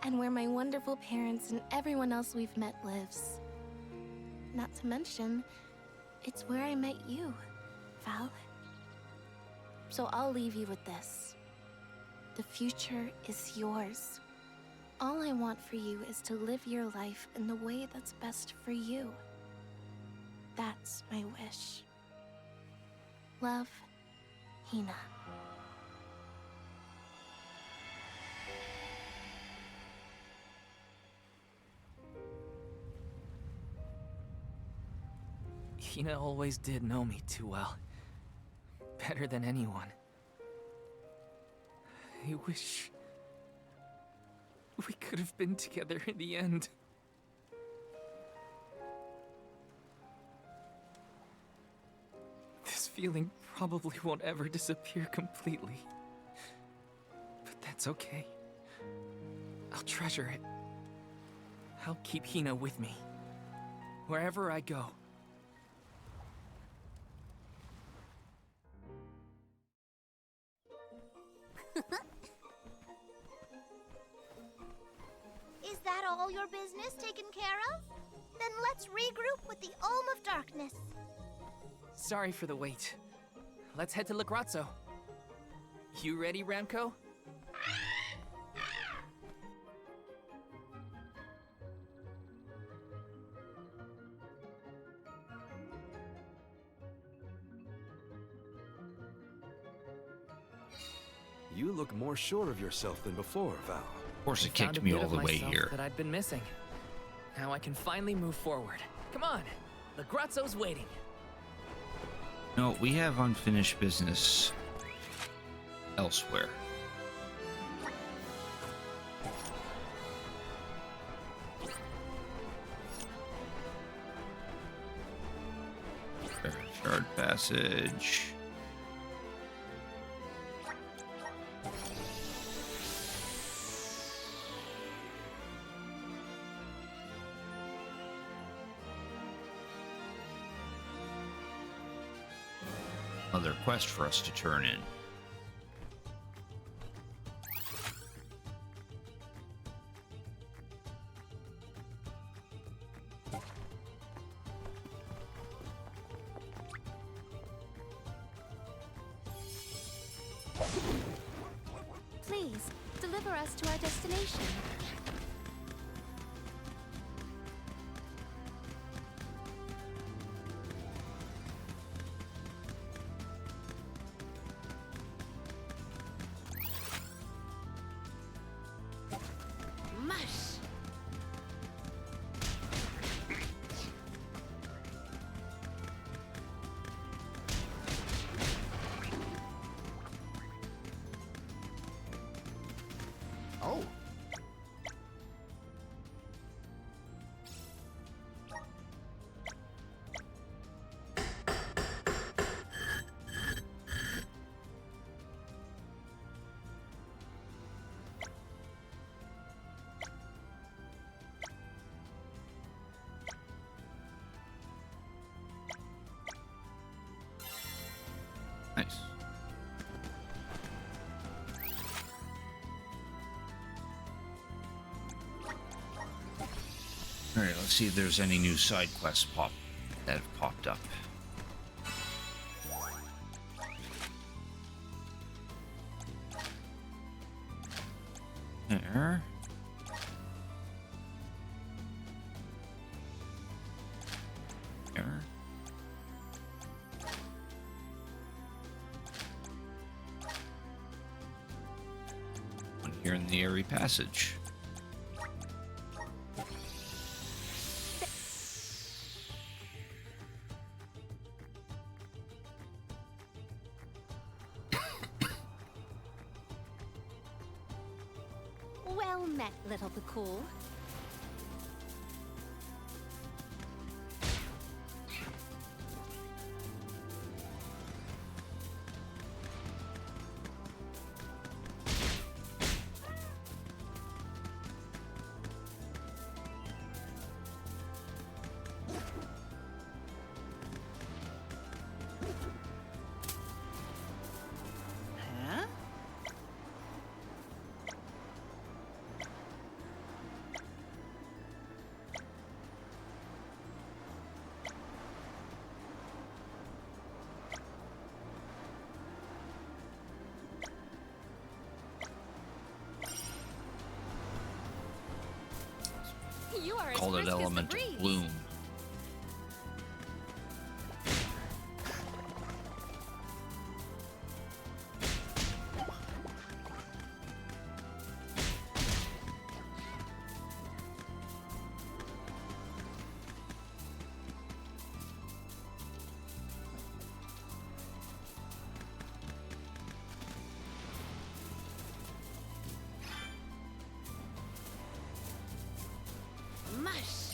and where my wonderful parents and everyone else we've met lives. Not to mention, it's where I met you, Val. So I'll leave you with this. The future is yours. All I want for you is to live your life in the way that's best for you. That's my wish. Love, Hina. Hina always did know me too well. Better than anyone. I wish we could have been together in the end. This feeling probably won't ever disappear completely. But that's okay. I'll treasure it. I'll keep Hina with me, wherever I go. Is that all your business taken care of? Then let's regroup with the Olm of Darkness. Sorry for the wait. Let's head to Legrazzo. You ready, Ramco? You look more sure of yourself than before, Val. Of course, it Found kicked a me bit all of the way myself here. that I'd been missing. Now I can finally move forward. Come on, Legrazzo's waiting. No, we have unfinished business elsewhere. Shard passage. Another quest for us to turn in. Please, deliver us to our destination. Mush! Oh. Alright, let's see if there's any new side quests that have popped up. There. There. One here in the Airy Passage. Well met, little Bakul. Huh? You are as Call it brisk as the Elemental breeze. Bloom. Mush.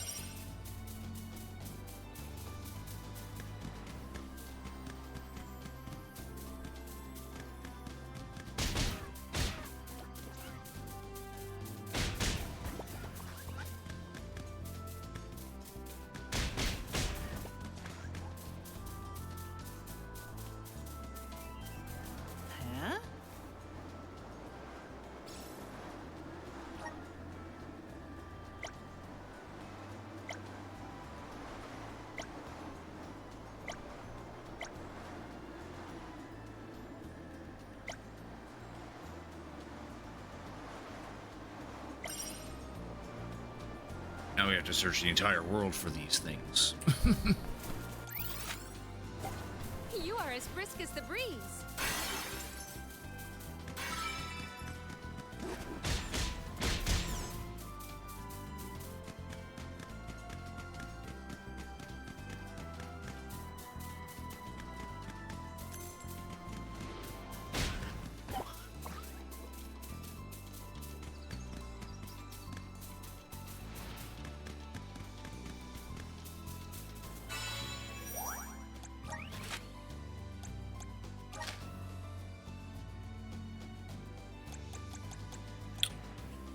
Huh? Now we have to search the entire world for these things. You are as brisk as the breeze.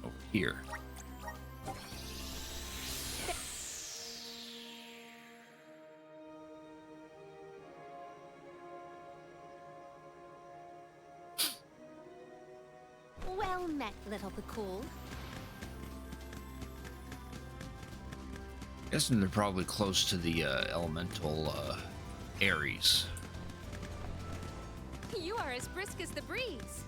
Over here. Well met, little Bakul. Guessing they're probably close to the elemental Ares. You are as brisk as the breeze.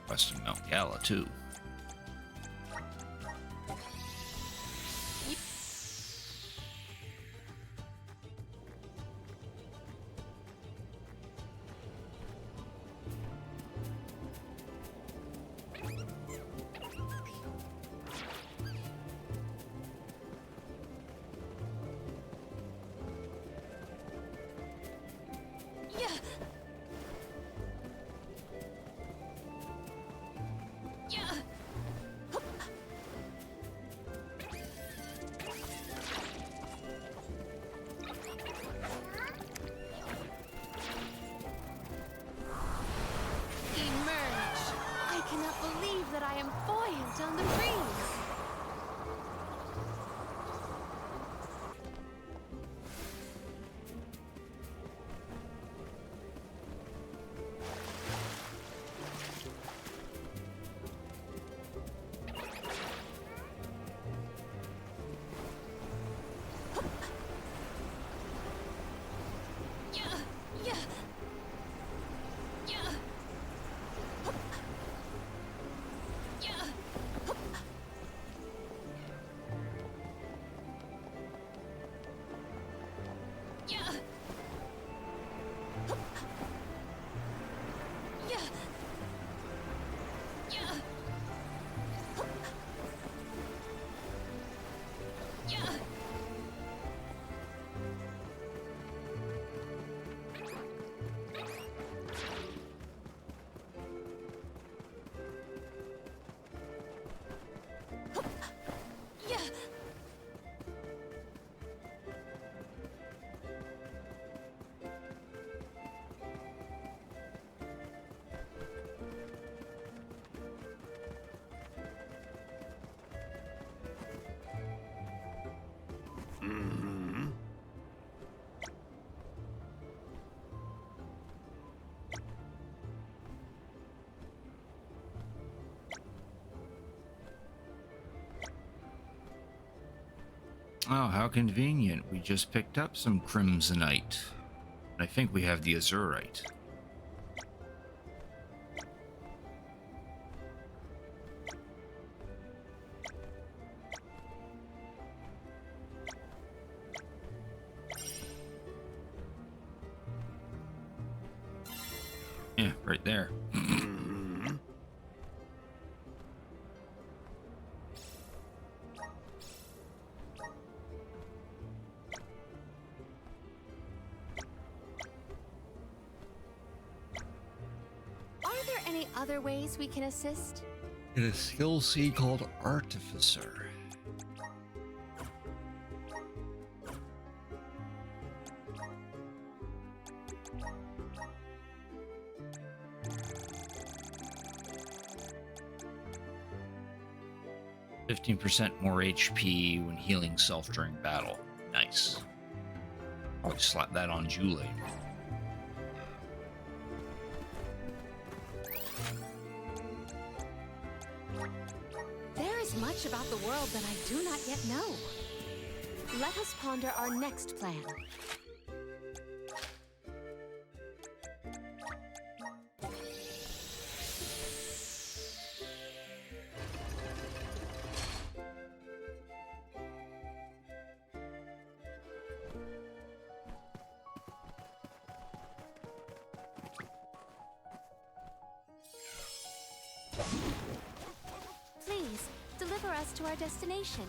Western Mount Gala, too. Oh, how convenient. We just picked up some crimsonite. I think we have the azurite. Yeah, right there. Are there any other ways we can assist? Get a skill seed called Artificer. %, more HP when healing self during battle. Nice. I'll slap that on Julie. There is much about the world that I do not yet know. Let us ponder our next plan. Please, deliver us to our destination.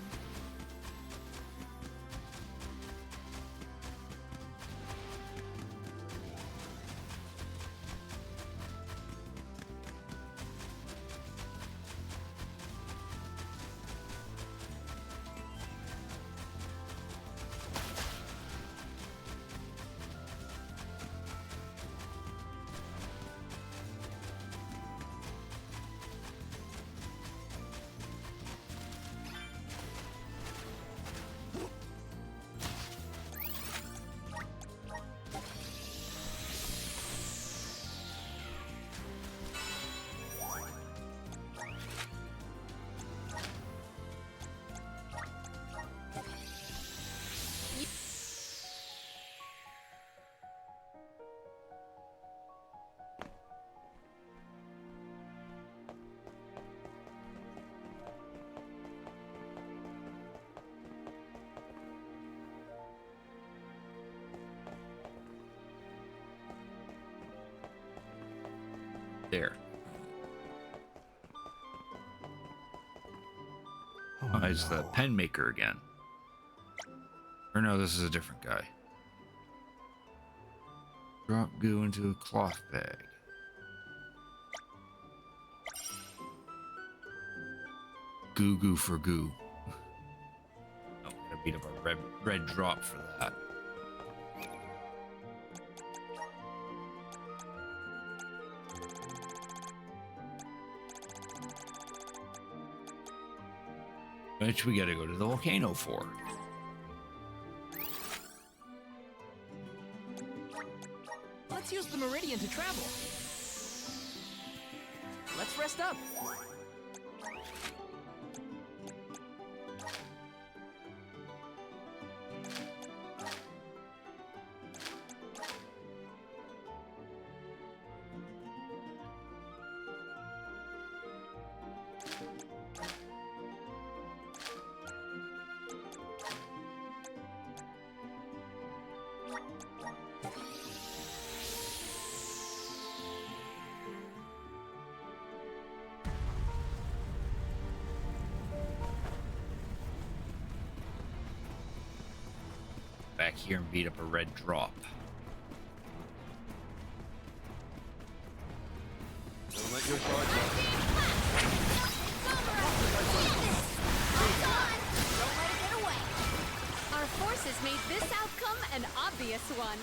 There. Oh, it's the pen maker again. Or no, this is a different guy. Drop goo into a cloth bag. Goo goo for goo. I'm gonna beat up a red drop for that. Which we gotta go to the volcano for. Let's use the meridian to travel. Let's rest up. Back here and beat up a red drop. Don't let your guard down. Don't let it get away. Our forces made this outcome an obvious one.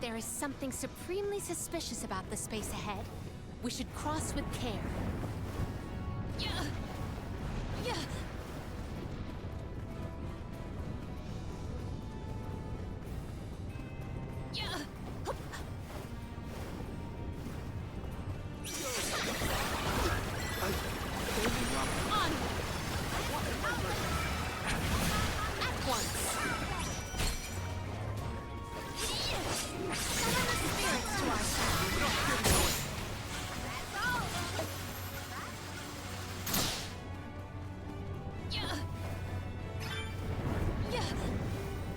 There is something supremely suspicious about the space ahead. We should cross with care. Yeah.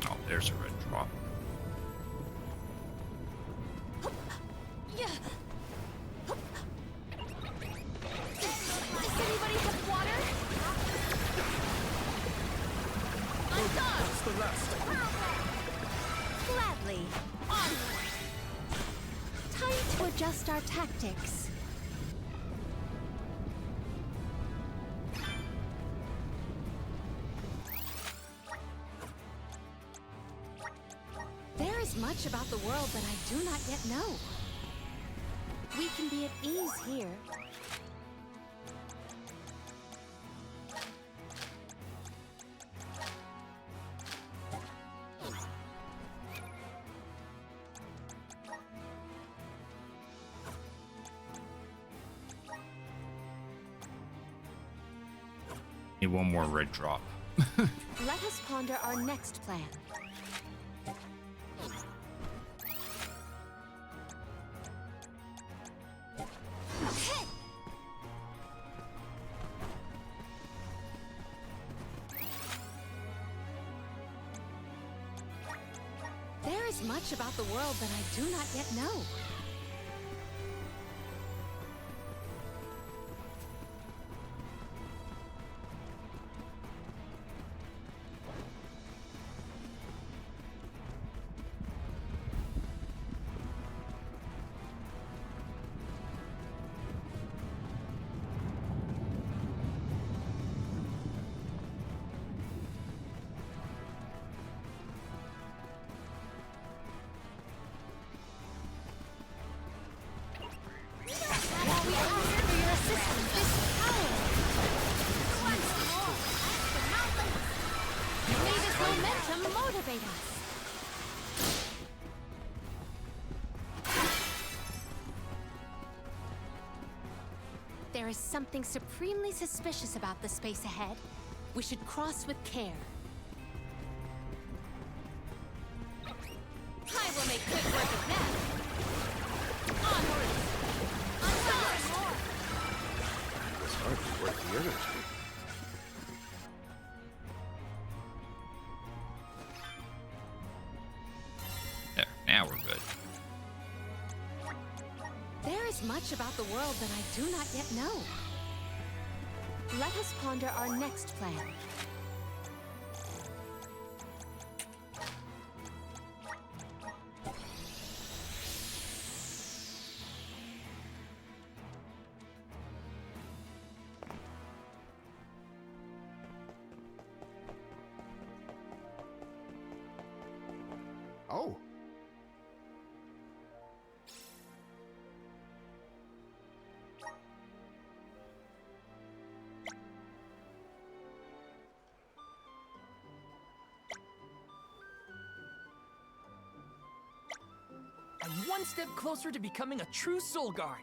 Oh, there's a red drop. Does anybody have water? I'm done! That's the last. Gladly. Onward! Time to adjust our tactics. There is much about the world that I do not yet know. We can be at ease here. Need one more red drop. Let us ponder our next plan. There is much about the world that I do not yet know. Motivate us. There is something supremely suspicious about the space ahead. We should cross with care. I will make quick work of that. Onward! Onward! It's hard to work the others do. There, now we're good. There is much about the world that I do not yet know. Let us ponder our next plan. Oh. I'm one step closer to becoming a true Soul Guard.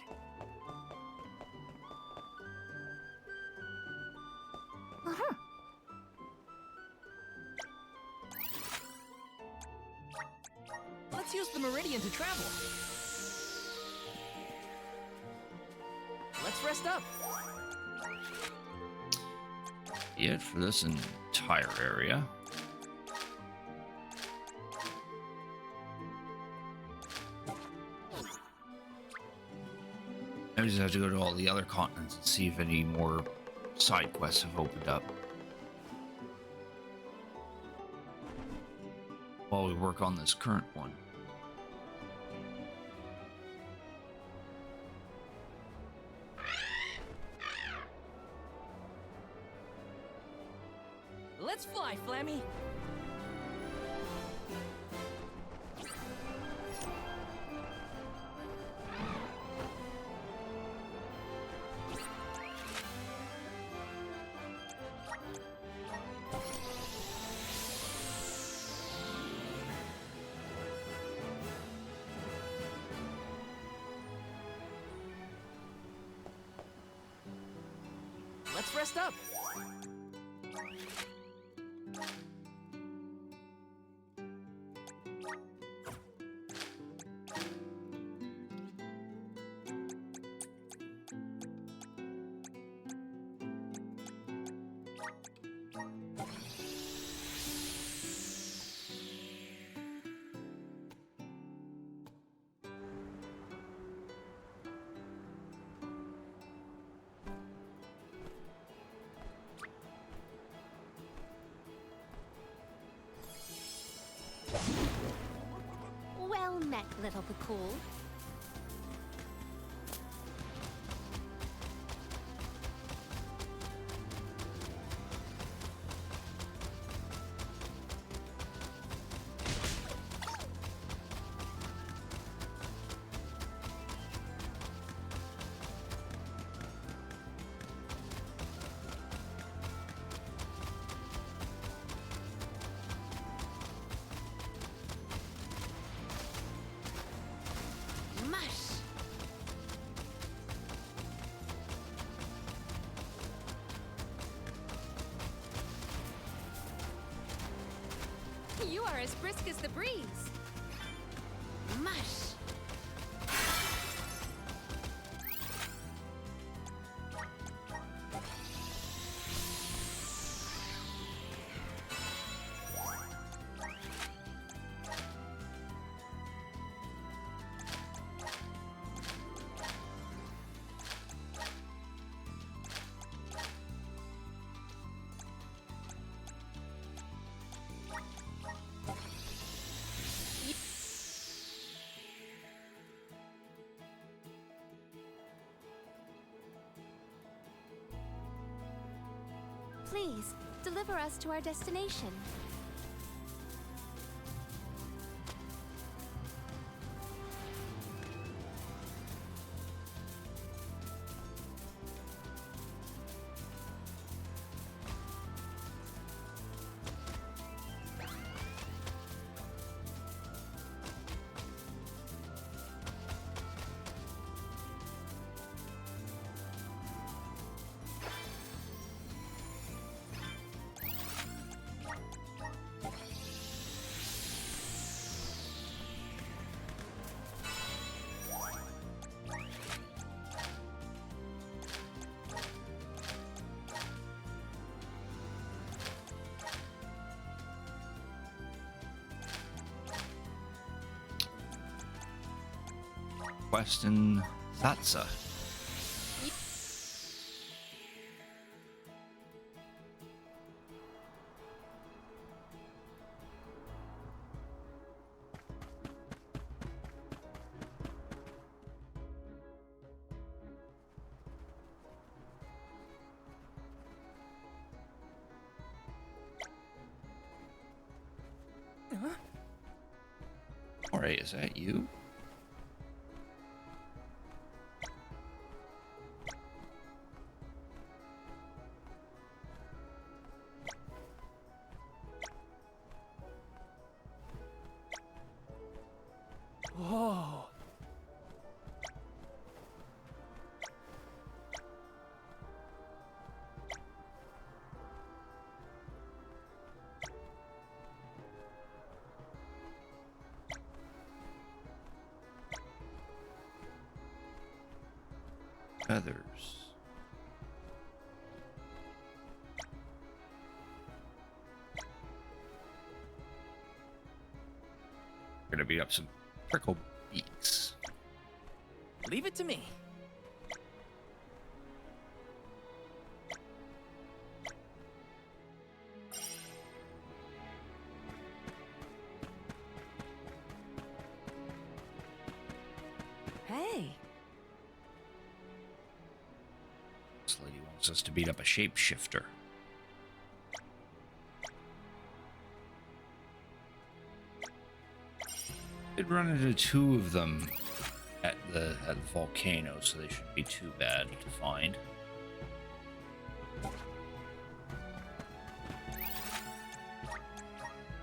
Uh-huh. Let's use the Meridian to travel. Let's rest up. It for this entire area. I just have to go to all the other continents and see if any more side quests have opened up. While we work on this current one. Let's fly, Flammy. Let's rest up. Well met, little Bakul. Mush! You are as brisk as the breeze. Mush! Please, deliver us to our destination. Quest in Thatsa. Alright, is that you? Whoa. Feathers. Gonna beat up some prickle beaks. Leave it to me. Hey. This lady wants us to beat up a shapeshifter. Did run into two of them at the volcano, so they shouldn't be too bad to find.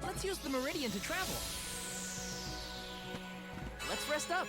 Let's use the meridian to travel. Let's rest up.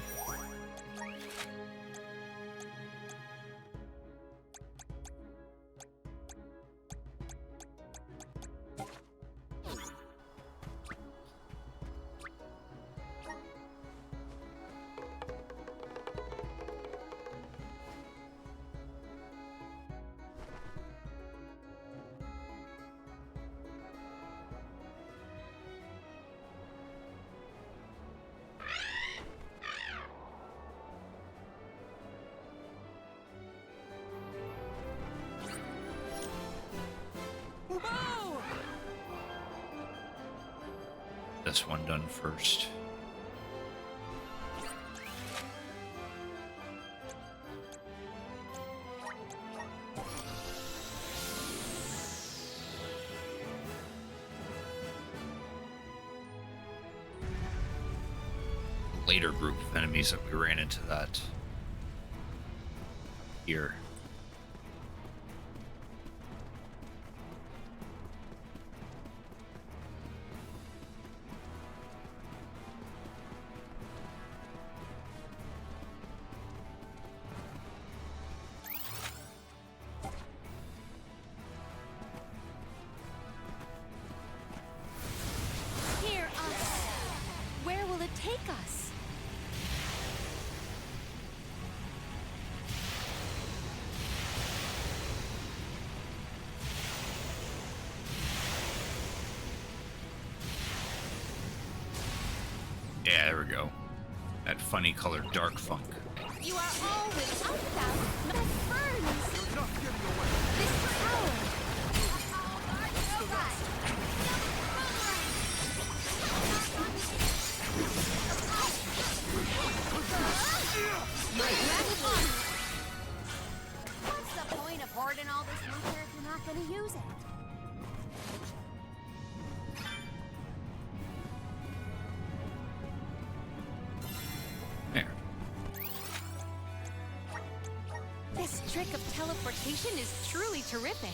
this one done first. Later group of enemies that we ran into that here. Hear us. Where will it take us? Yeah, there we go. That funny colored dark funk. You are all without doubt my friends. You're not giving away. This power. What's the point of hoarding all this loot if you're not gonna use it? There. This trick of teleportation is truly terrific.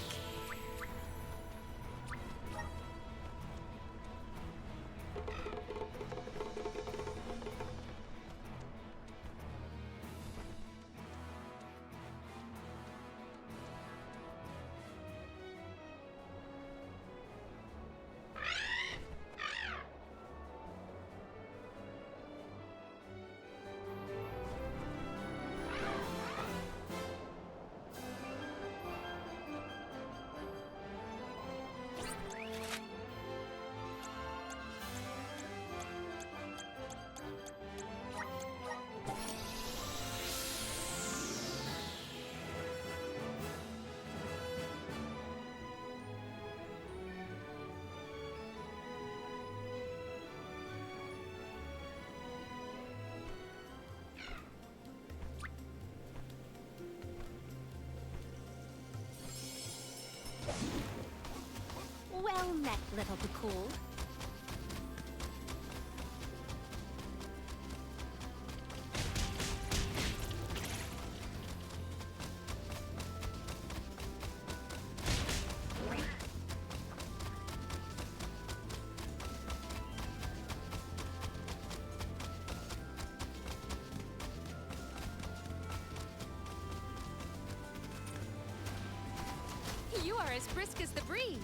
Well met, little Bakul. You are as brisk as the breeze.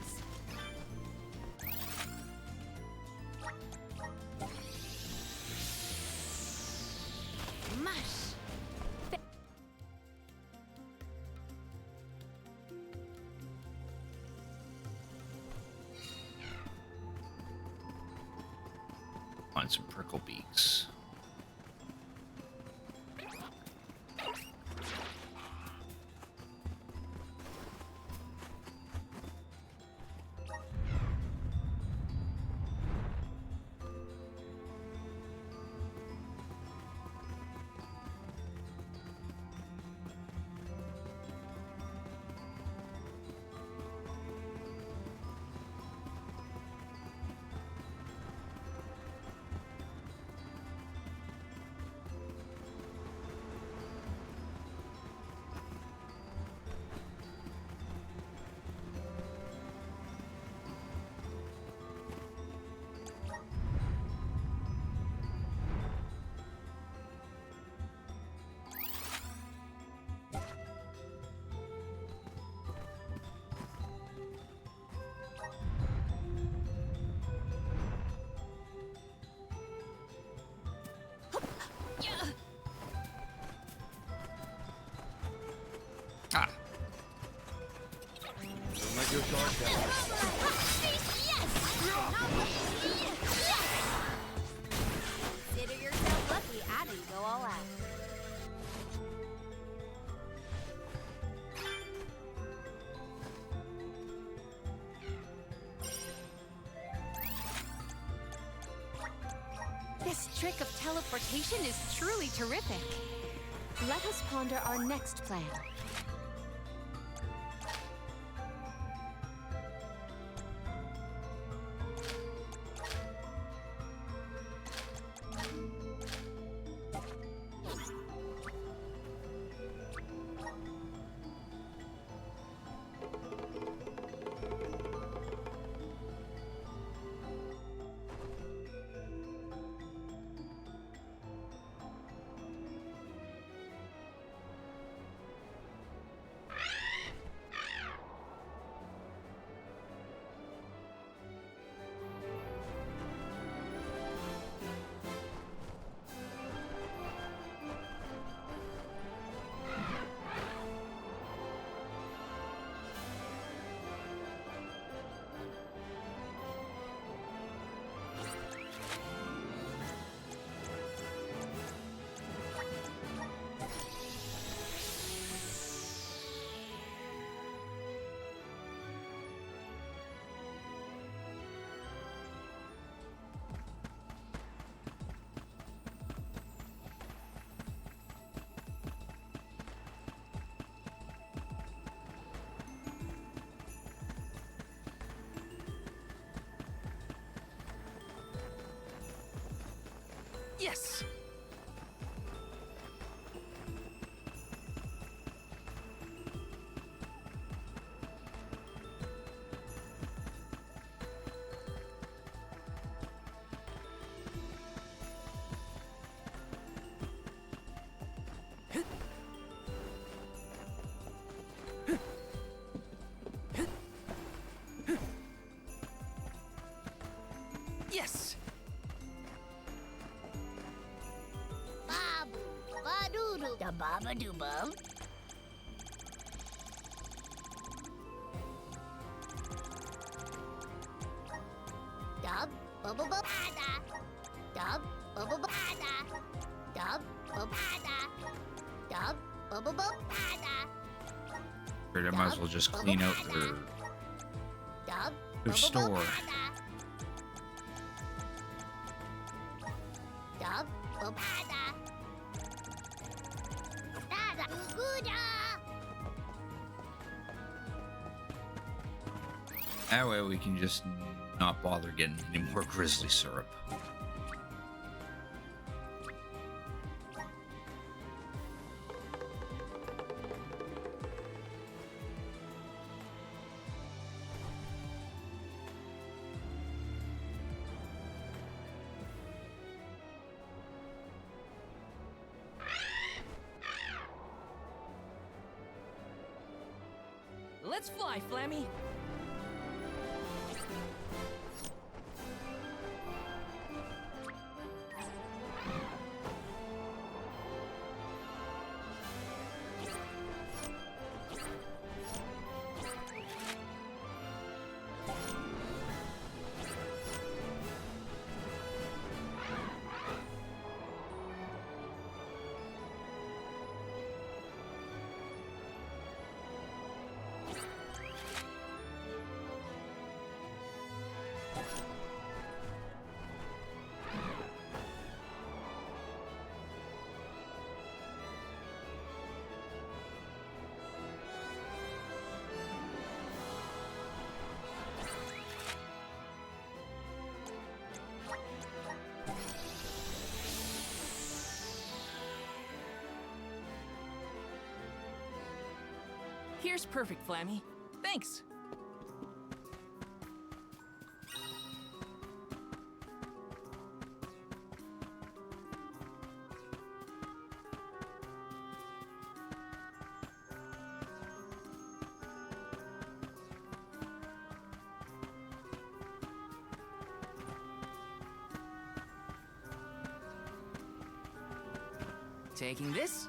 Mush. On some prickle beaks. Ah. Don't let your guard down. Consider yourself lucky I didn't go all out. This trick of teleportation is truly terrific. Let us ponder our next plan. Yes! Yes! Ba-doodle da baba-doo-bum. Dub bubba-bada. Dub bubba-bada. Dub bubba-bada. Dub bubba-bada. I might as well just clean out Dub their store. Dub bubba-da. Dada Guda. That way we can just not bother getting any more grizzly syrup. Let's fly, Flammy! Here's perfect, Flammy. Thanks! Taking this.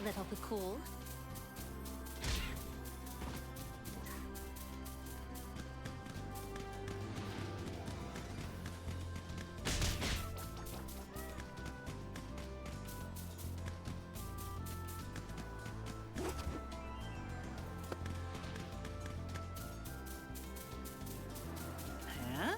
nice little cool. Huh?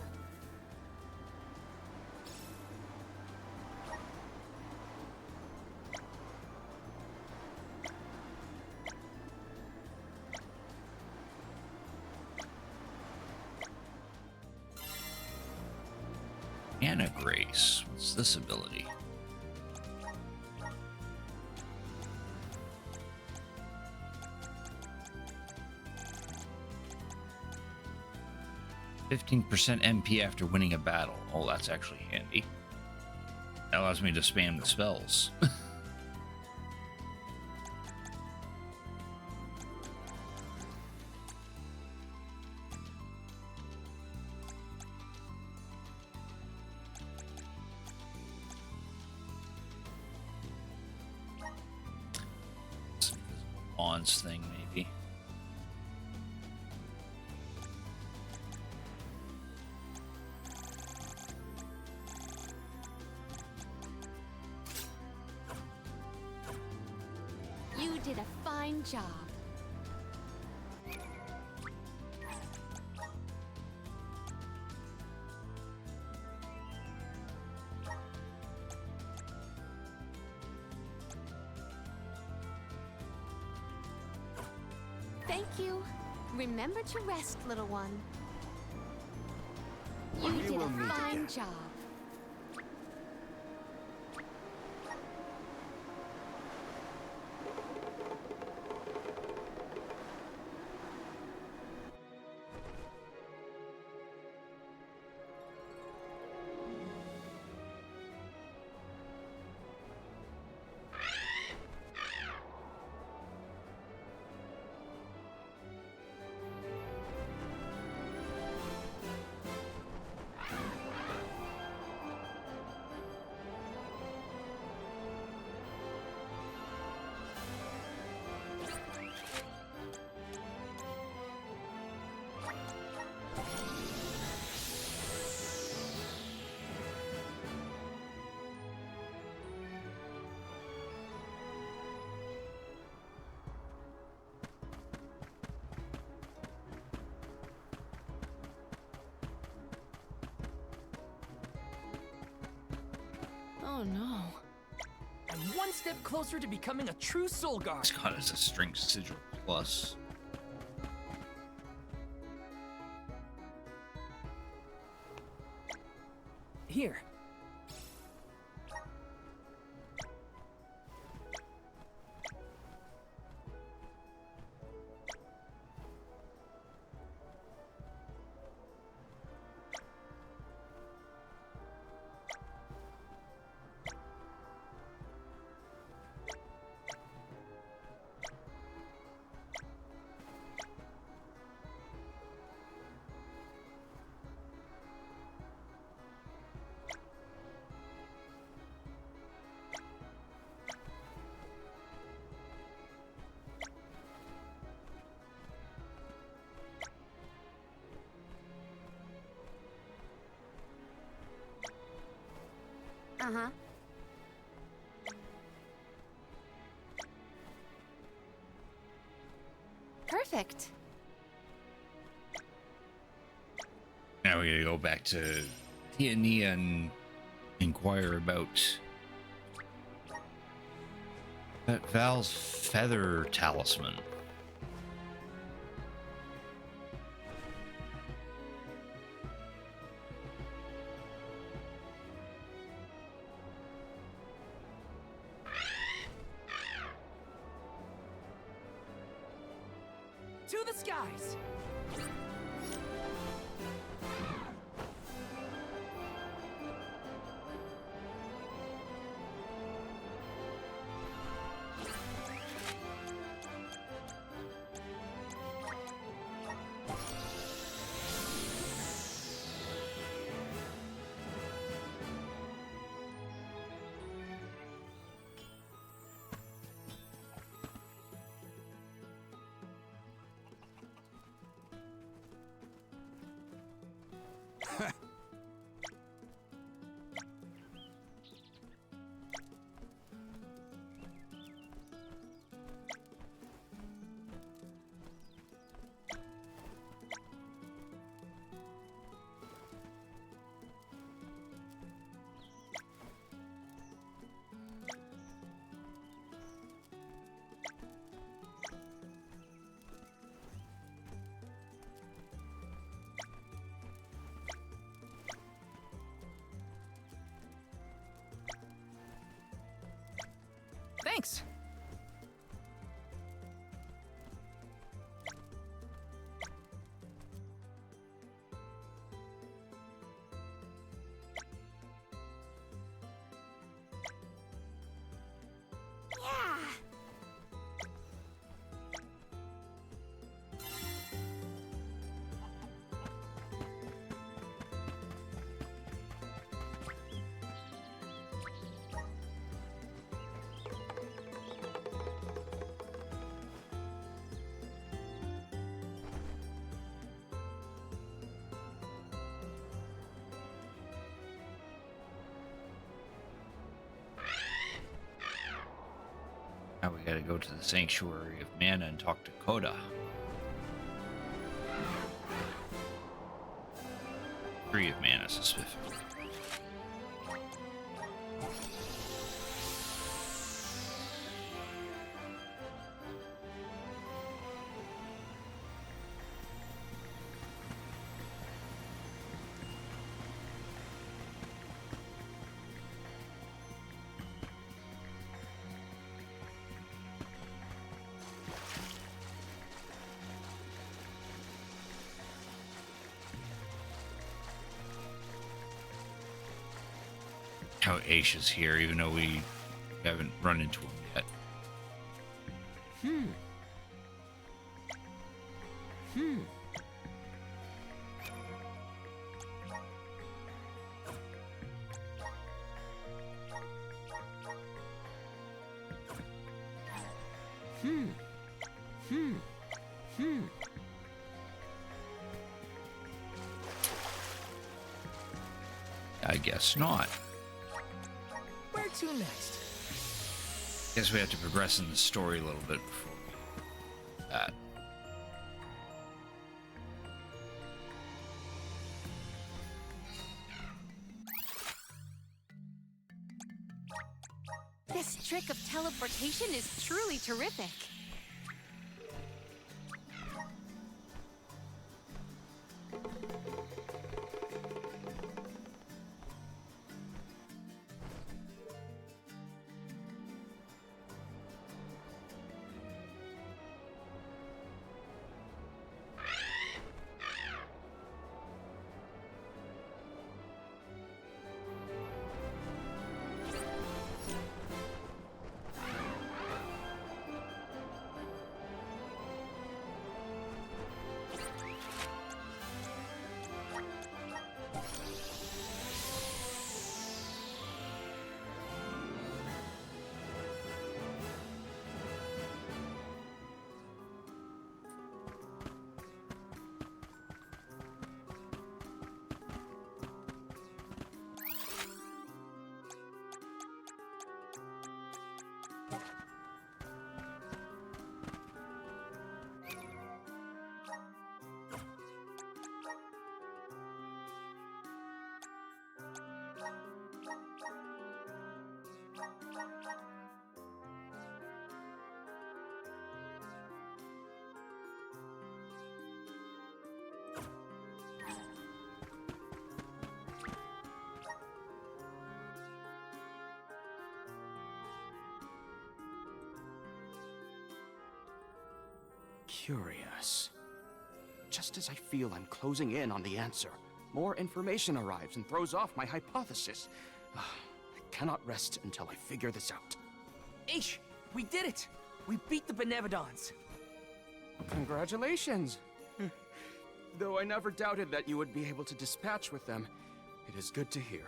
Anna Grace. What's this ability? %15% MP after winning a battle. Oh, that's actually handy. That allows me to spam the spells. Bonds thing, maybe. You did a fine job. Thank you. Remember to rest, little one. You We did will a meet fine again. job. Oh no. I'm one step closer to becoming a true soul guard. It's got as a string sigil plus. Here. Uh-huh. Perfect. Now we gotta go back to Tiania and inquire about Val's feather talisman. To the skies! gotta go to the Sanctuary of Mana and talk to Koda. 3 of Mana specifically. How Aisha's here, even though we haven't run into him yet. I guess not. Where to next? Guess we have to progress in the story a little bit before that. This trick of teleportation is truly terrific. Curious. Just as I feel I'm closing in on the answer, more information arrives and throws off my hypothesis. I cannot rest until I figure this out. Aish, we did it! We beat the Benevodons! Congratulations! Though I never doubted that you would be able to dispatch with them, it is good to hear.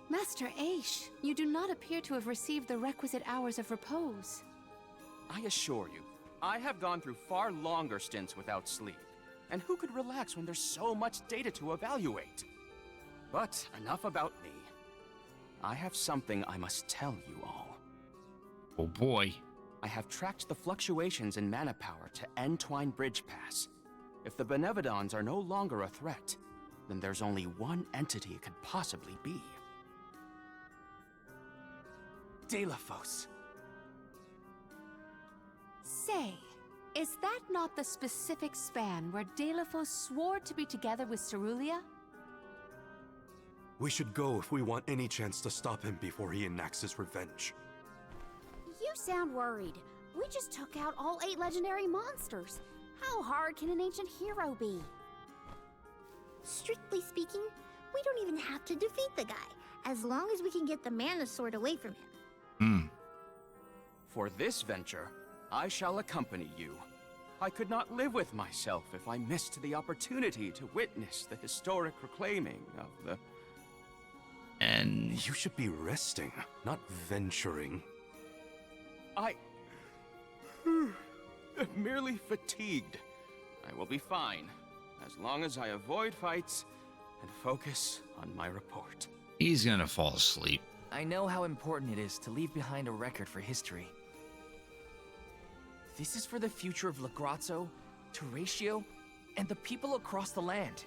Master Aish, you do not appear to have received the requisite hours of repose. I assure you, I have gone through far longer stints without sleep. And who could relax when there's so much data to evaluate? But enough about me. I have something I must tell you all. Oh boy. I have tracked the fluctuations in mana power to Entwine Bridge Pass. If the Benevodons are no longer a threat, then there's only one entity it could possibly be. Dalephos. Say, is that not the specific span where Dalephos swore to be together with Cerulia? We should go if we want any chance to stop him before he enacts his revenge. You sound worried. We just took out all 8 legendary monsters. How hard can an ancient hero be? Strictly speaking, we don't even have to defeat the guy, as long as we can get the mana sword away from him. For this venture, I shall accompany you. I could not live with myself if I missed the opportunity to witness the historic reclaiming of the... And you should be resting, not venturing. I'm merely fatigued. I will be fine, as long as I avoid fights and focus on my report. He's gonna fall asleep. I know how important it is to leave behind a record for history. This is for the future of Lagrazzo, Teratio, and the people across the land.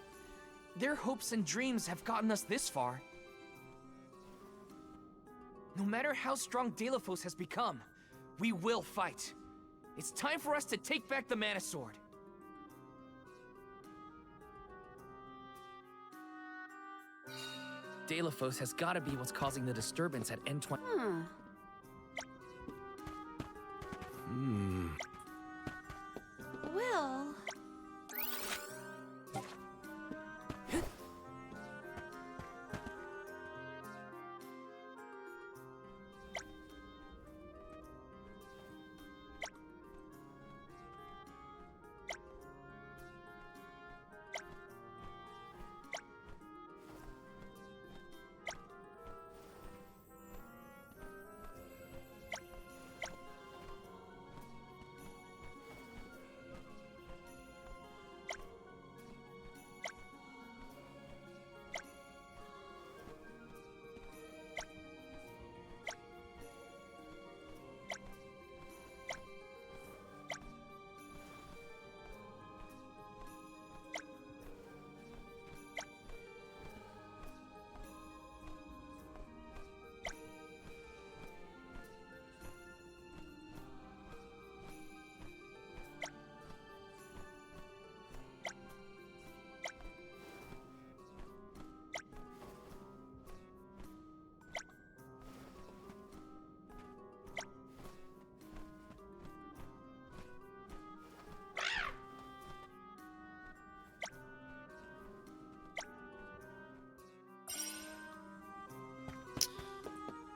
Their hopes and dreams have gotten us this far. No matter how strong Delphos has become, we will fight. It's time for us to take back the Mana Sword. Delphos has gotta be what's causing the disturbance at N20. Well...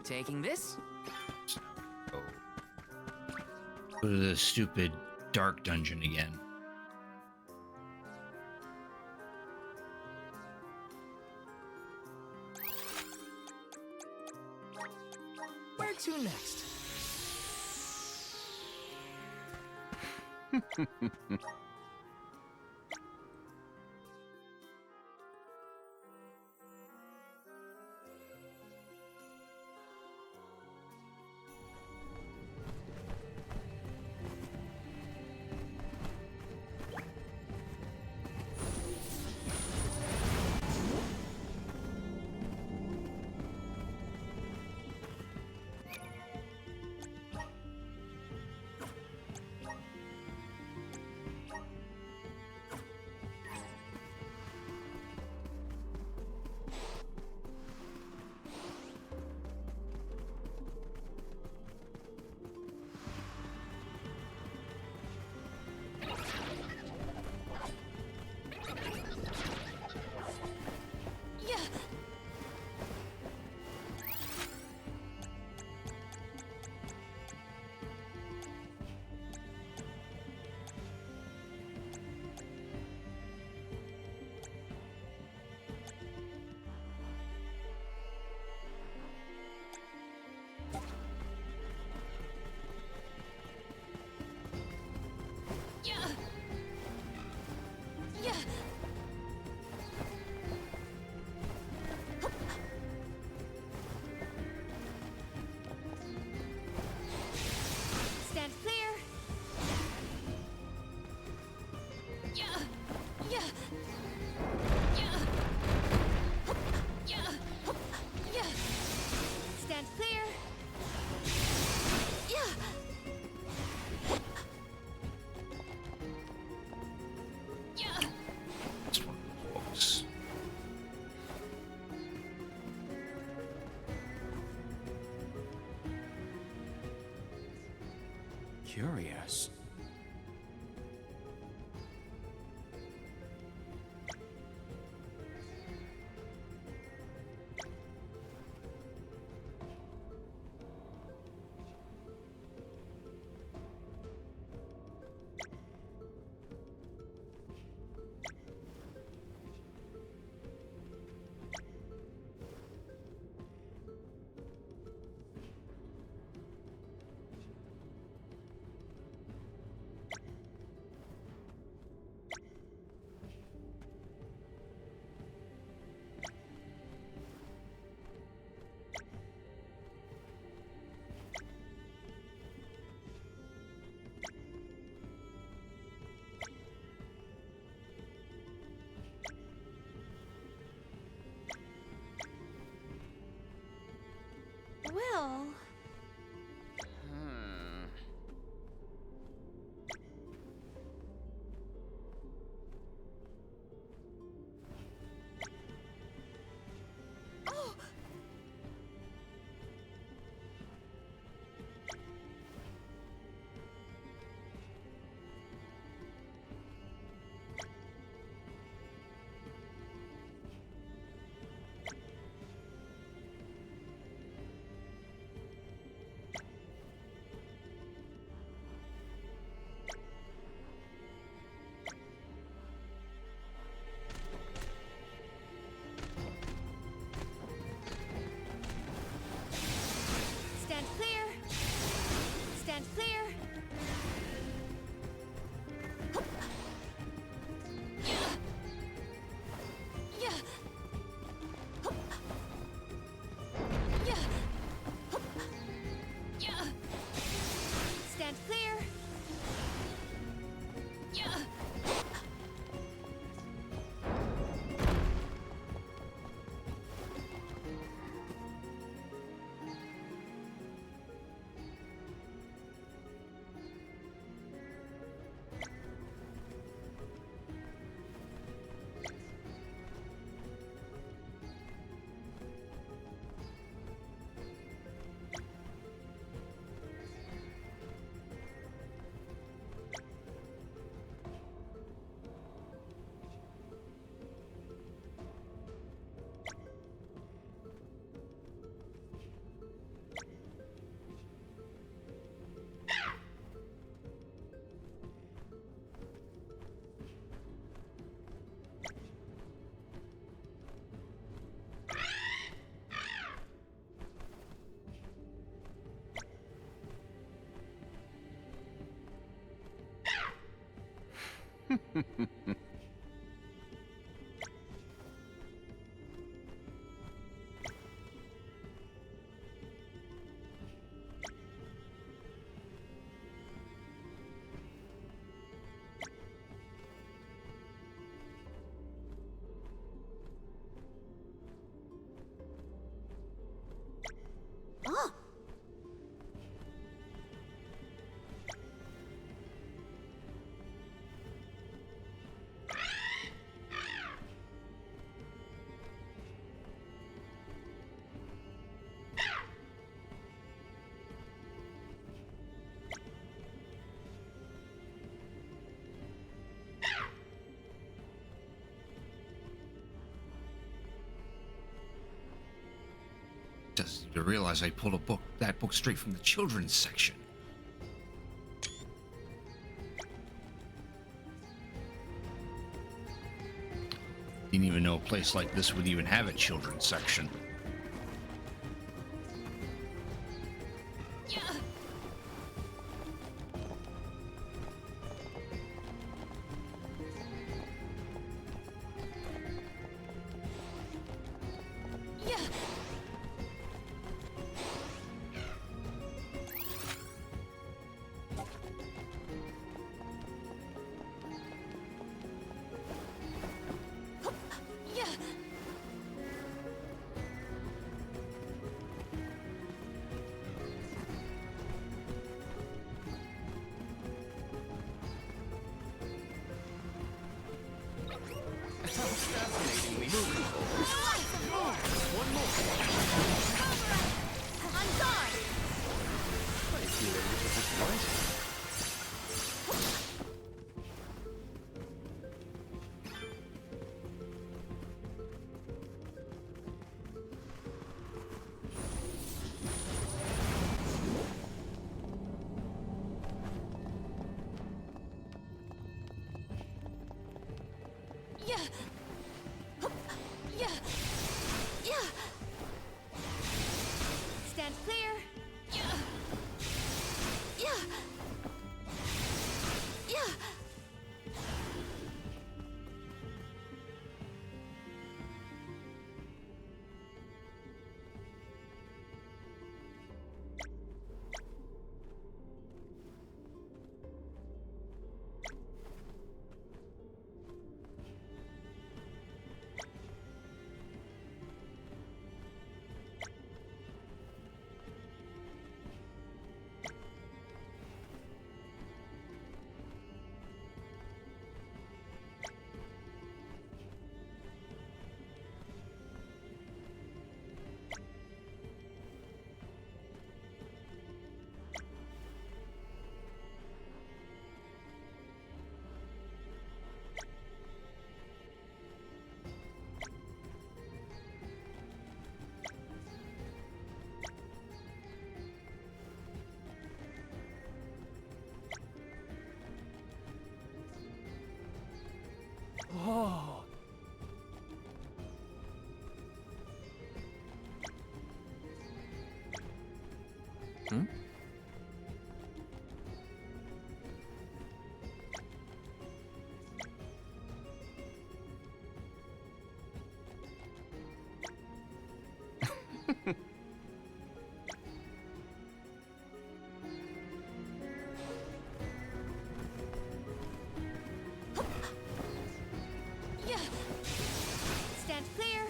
Taking this? Go to the stupid dark dungeon again. Where to next? Stand clear. Stand clear. It's one of those. Curious. Well... Oh! Stand clear! Stand clear! Hup. Yeah! Yeah! Hup. Yeah! Hup. Yeah! Stand clear! Yeah! Oh! Just to realize I pulled that book straight from the children's section. Didn't even know a place like this would even have a children's section. Yeah! Yeah! Hup. Yeah! Fascinatingly moving. One more! On guard! I feel a little bit lighter. Yeah! Hup. Yeah! Yeah! Stand clear! Yeah! Yeah! Yeah! Whoa. Hmm? Yeah. Stand clear.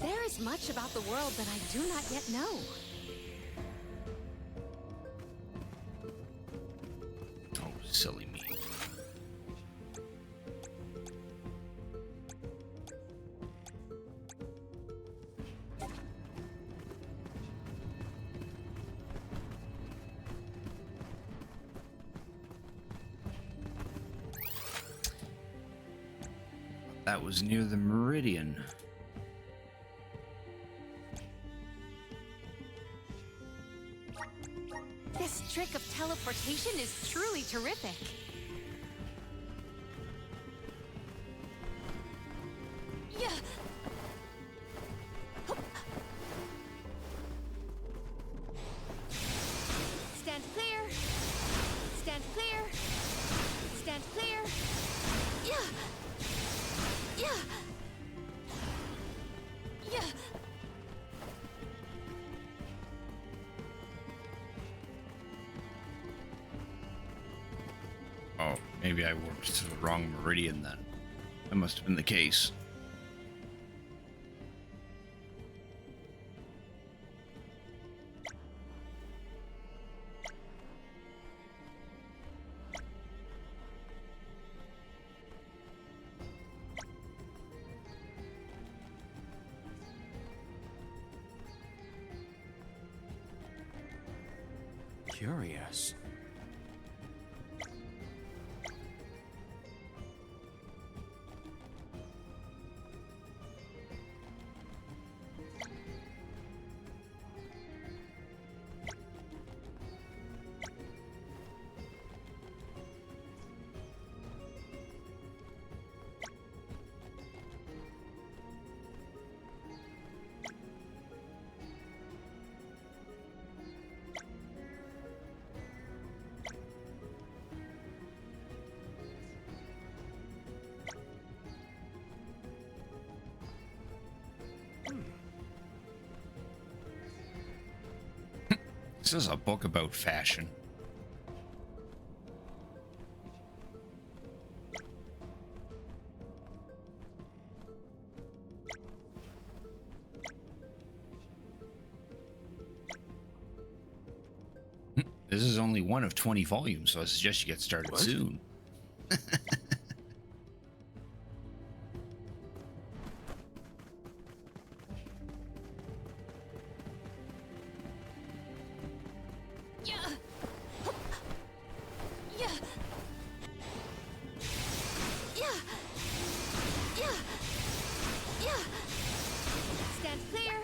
There is much about the world that I do not yet know. Oh, silly me. That was near the meridian. This trick of teleportation is truly terrific. Yeah. Stand clear. Stand clear. Stand clear. Yeah. Yeah. Yeah. Oh, maybe I worked to the wrong meridian then. That must have been the case. Curious. This is a book about fashion. This is only one of 20 volumes, so I suggest you get started soon. Yeah. Yeah. Yeah. Yeah. Yeah. Stand clear.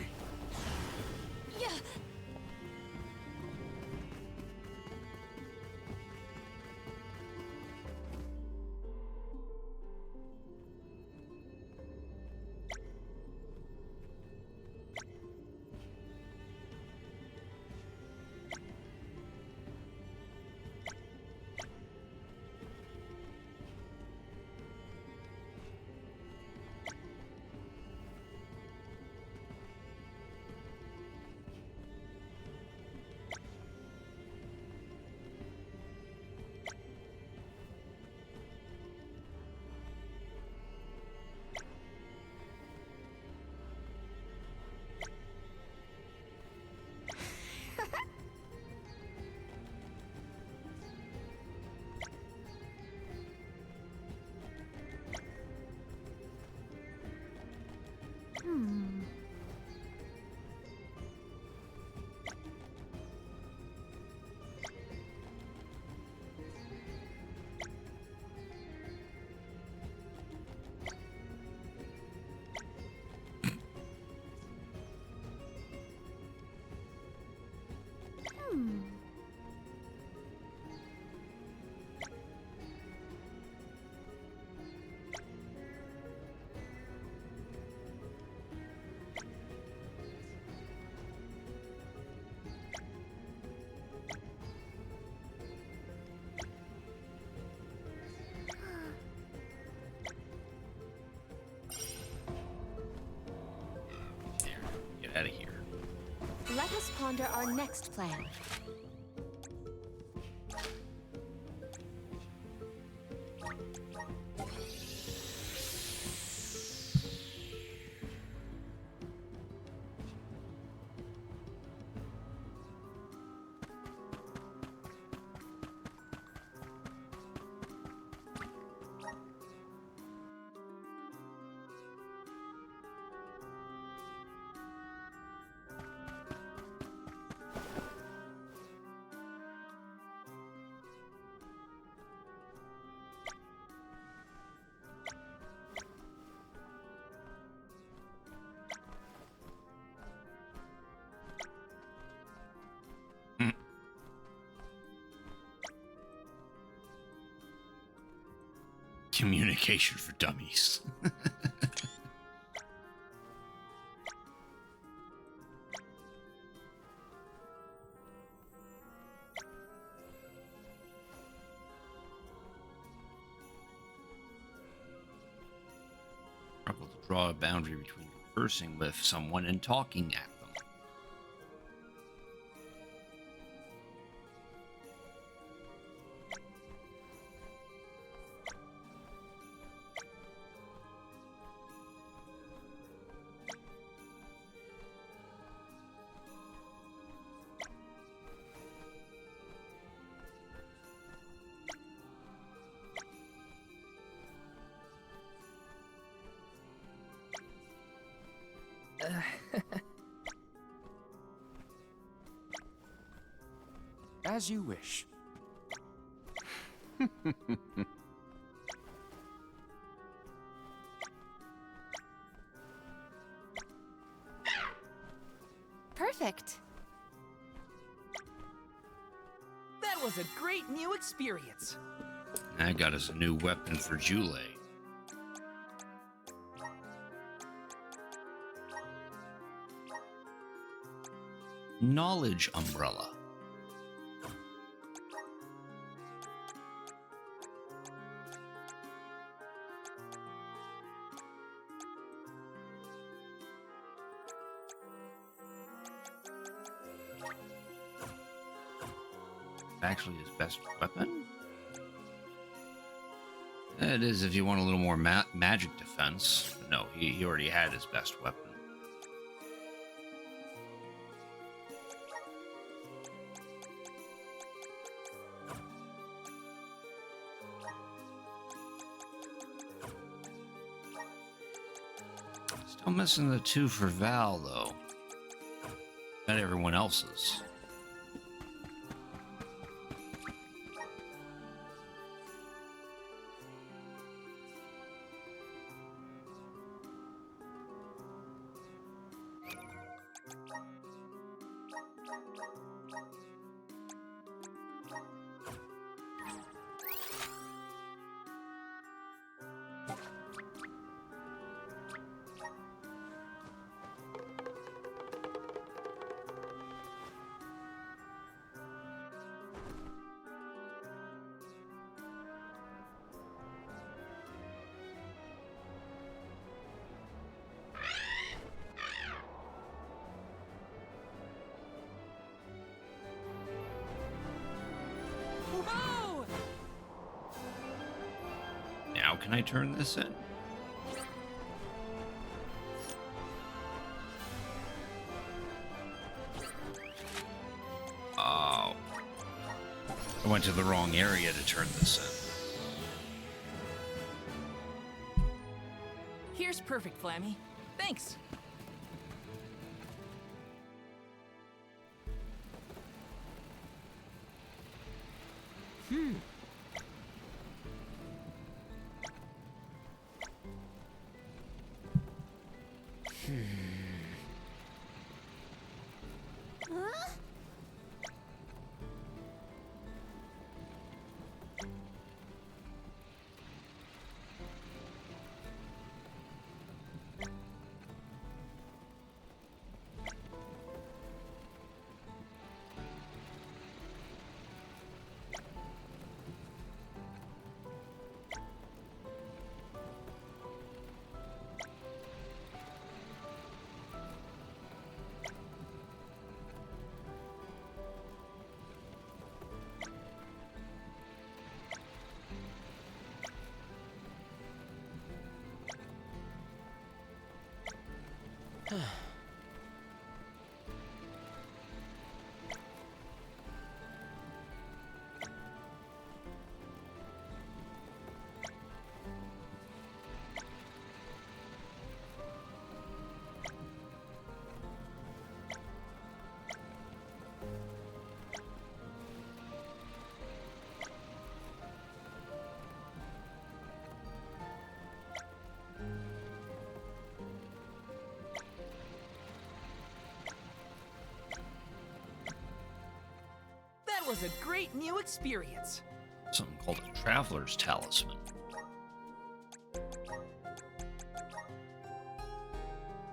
Yeah. Get out of here. Let us ponder our next plan. Communication for dummies. Struggle to draw a boundary between conversing with someone and talking at them. As you wish. Perfect. That was a great new experience. That got us a new weapon for Jule. Knowledge umbrella. Actually his best weapon? It is if you want a little more magic defense. No, he already had his best weapon. Still missing the 2 for Val, though. Not everyone else's. Whoa! Now can I turn this in? Oh. I went to the wrong area to turn this in. Here's perfect, Flammy. Thanks. Huh? was a great new experience. Something called a Traveler's Talisman.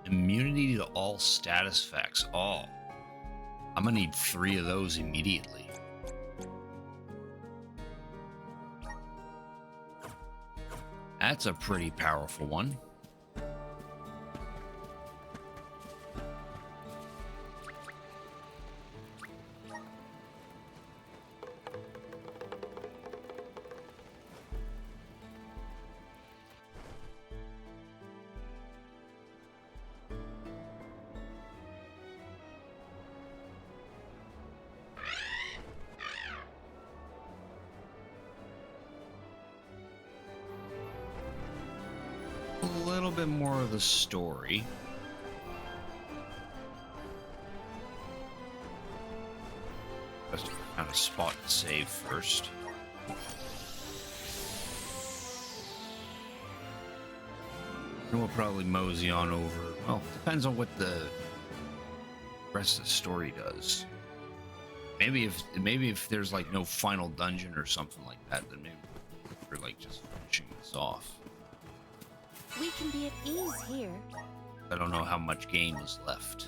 Immunity to all status effects. Oh, I'm gonna need 3 of those immediately. That's a pretty powerful one. A little bit more of the story. Just kind of spot to save first. And we'll probably mosey on over. Well, depends on what the rest of the story does. Maybe if there's like no final dungeon or something like that, then maybe we're like just finishing this off. We can be at ease here. I don't know how much game is left.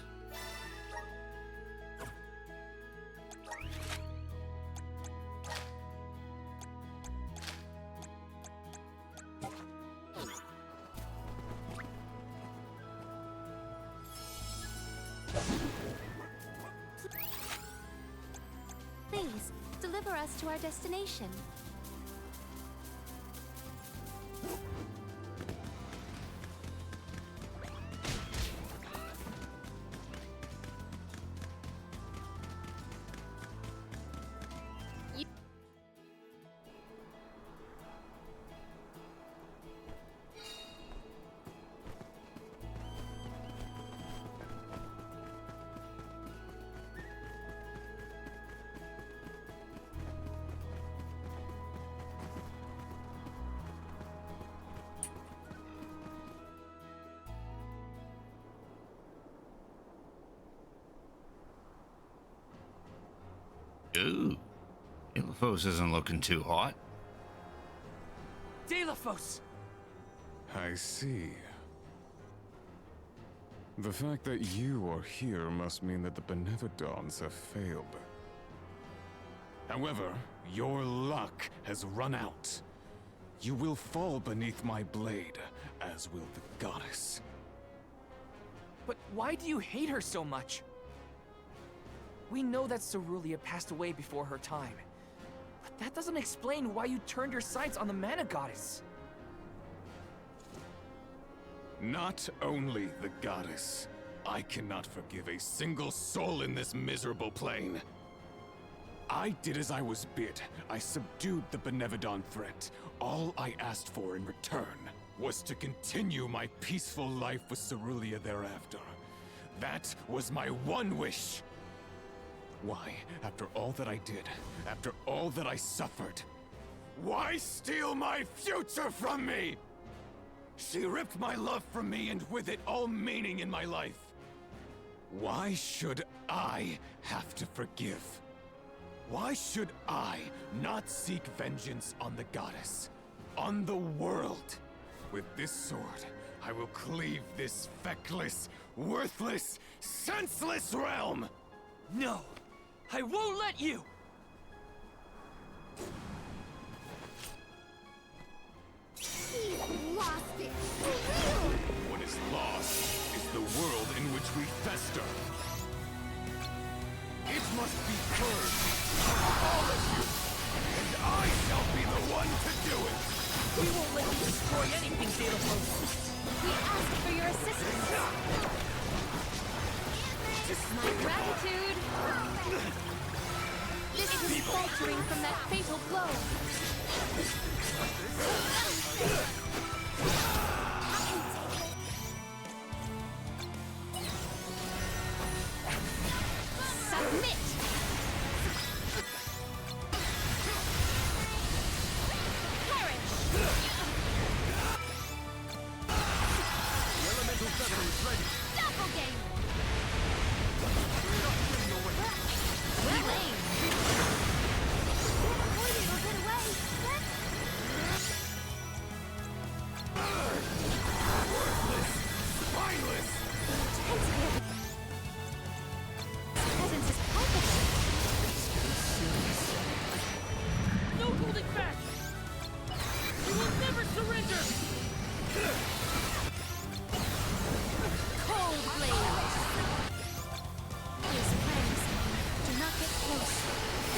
Please, deliver us to our destination. Ooh, Illiphos isn't looking too hot. Deilophos! I see. The fact that you are here must mean that the Benevodons have failed. However, your luck has run out. You will fall beneath my blade, as will the goddess. But why do you hate her so much? We know that Cerulia passed away before her time. But that doesn't explain why you turned your sights on the Mana Goddess. Not only the goddess. I cannot forgive a single soul in this miserable plane. I did as I was bid. I subdued the Benevodon threat. All I asked for in return was to continue my peaceful life with Cerulia thereafter. That was my one wish. Why, after all that I did, after all that I suffered, why steal my future from me? She ripped my love from me and with it all meaning in my life. Why should I have to forgive? Why should I not seek vengeance on the goddess, on the world? With this sword, I will cleave this feckless, worthless, senseless realm! No! I won't let you! He's lost it. What is lost is the world in which we fester. It must be purged of all of you, and I shall be the one to do it. We won't let you destroy anything, Deilophos. We ask for your assistance. My gratitude. This is faltering from that fatal blow. Submit! Perish! The elemental feather is ready. Doppelganger! Well aimed.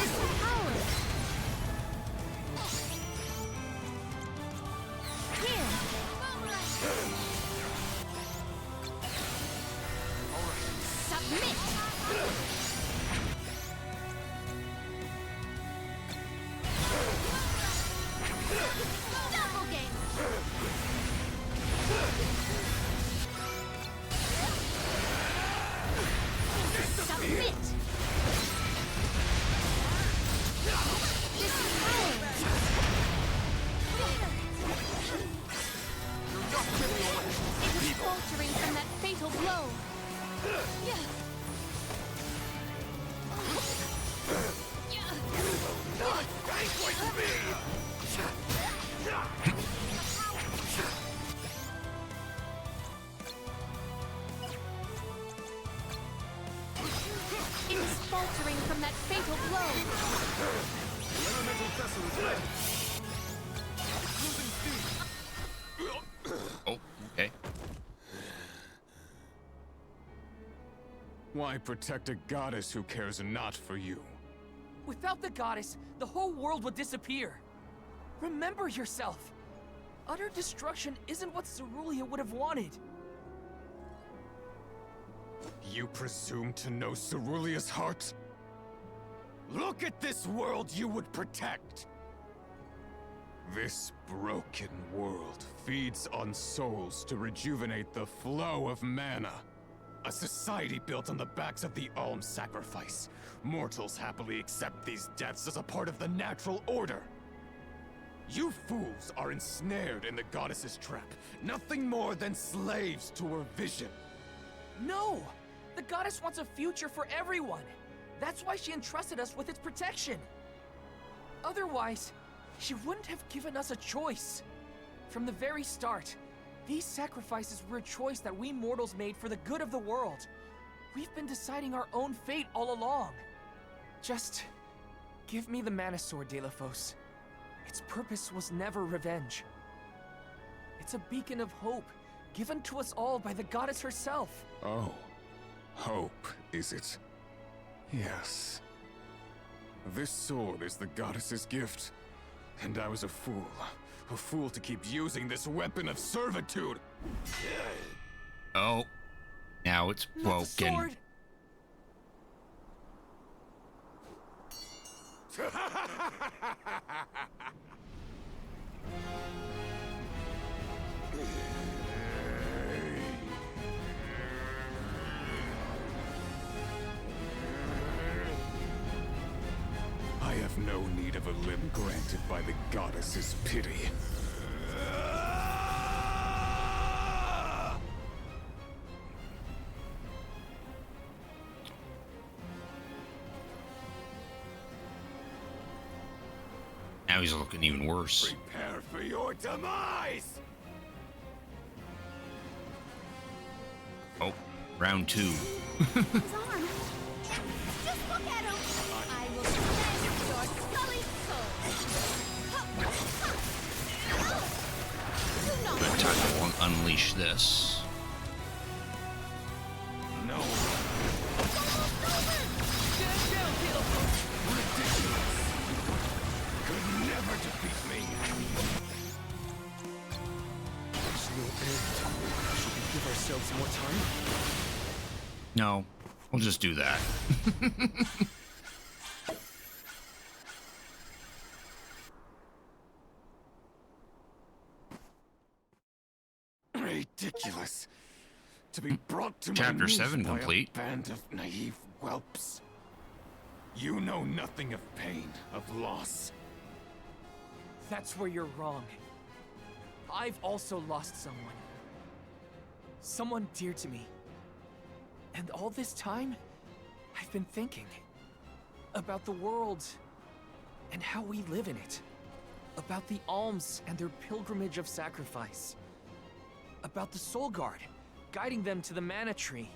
Disempowered. Here. Submit. Double game. Submit. It is faltering from that fatal blow. Not vanquish me! It is faltering from that fatal blow. The elemental vessel is ready. Losing speed. Oh, okay. Why protect a goddess who cares not for you? Without the goddess, the whole world would disappear. Remember yourself. Utter destruction isn't what Cerulia would have wanted. You presume to know Cerulea's heart? Look at this world you would protect! This broken world feeds on souls to rejuvenate the flow of mana. A society built on the backs of the alms sacrifice. Mortals happily accept these deaths as a part of the natural order. You fools are ensnared in the goddess's trap, nothing more than slaves to her vision. No! The goddess wants a future for everyone. That's why she entrusted us with its protection. Otherwise, she wouldn't have given us a choice. From the very start, these sacrifices were a choice that we mortals made for the good of the world. We've been deciding our own fate all along. Just give me the Mana Sword, Delafos. Its purpose was never revenge. It's a beacon of hope, given to us all by the goddess herself. Oh, hope, is it? Yes. This sword is the goddess's gift, and I was a fool to keep using this weapon of servitude. Oh, now it's Not the broken. sword. I have no need of a limb granted by the goddess's pity. Now he's looking even worse. Prepare for your demise! Oh, round 2. His arm. Just look at him. I will cleanse your sullied soul. Do not Good time to unleash this. No. Could never defeat me. There's no end. Should we give ourselves more time? No, we'll just do that. Ridiculous. To be brought to Chapter my knees 7 by complete. a band of naive whelps. You know nothing of pain, of loss. That's where you're wrong. I've also lost someone. Someone dear to me. And all this time, I've been thinking about the world and how we live in it. About the alms and their pilgrimage of sacrifice. About the Soul Guard, guiding them to the Mana Tree.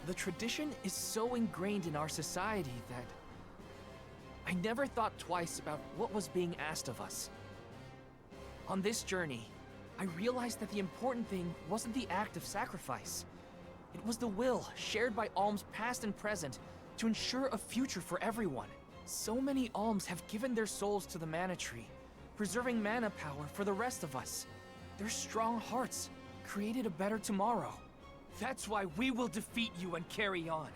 The tradition is so ingrained in our society that I never thought twice about what was being asked of us. On this journey, I realized that the important thing wasn't the act of sacrifice. It was the will, shared by alms past and present, to ensure a future for everyone. So many alms have given their souls to the Mana Tree, preserving mana power for the rest of us. Their strong hearts created a better tomorrow. That's why we will defeat you and carry on.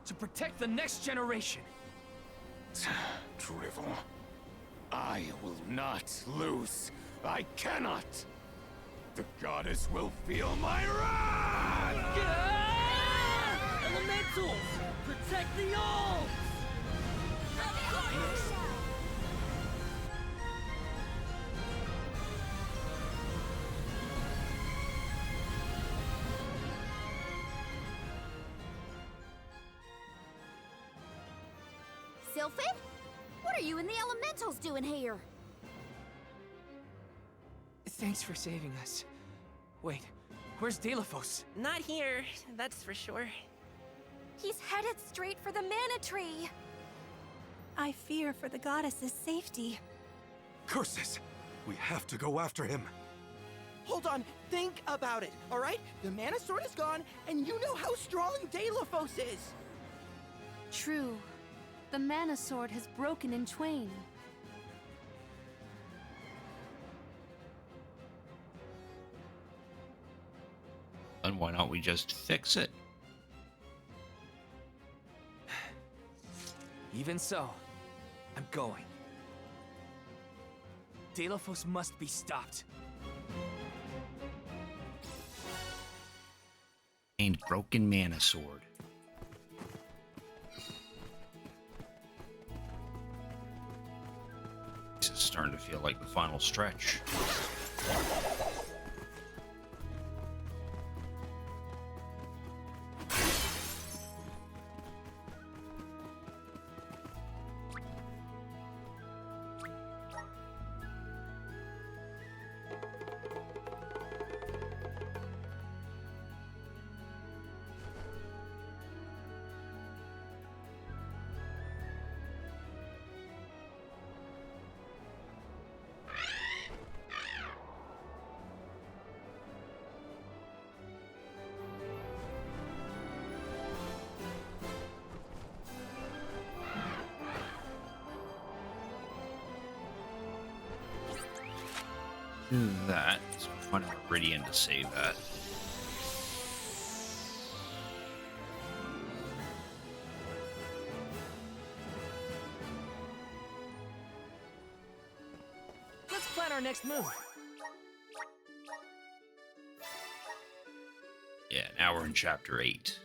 To protect the next generation. Drivel. I will not lose. I cannot. The goddess will feel my wrath! Elementals! Protect the alms! Sylphid? What are you and the elementals doing here? Thanks for saving us. Wait, where's Delphos? Not here, that's for sure. He's headed straight for the Mana Tree. I fear for the goddess's safety. Curses! We have to go after him. Hold on, think about it, alright? The Mana Sword is gone, and you know how strong Delphos is! True. The Mana Sword has broken in twain. And why don't we just fix it? Even so, I'm going. Delphos must be stopped. And broken Mana Sword. This is starting to feel like the final stretch. Do that. So find a meridian to save that. Let's plan our next move. Yeah, now we're in chapter 8.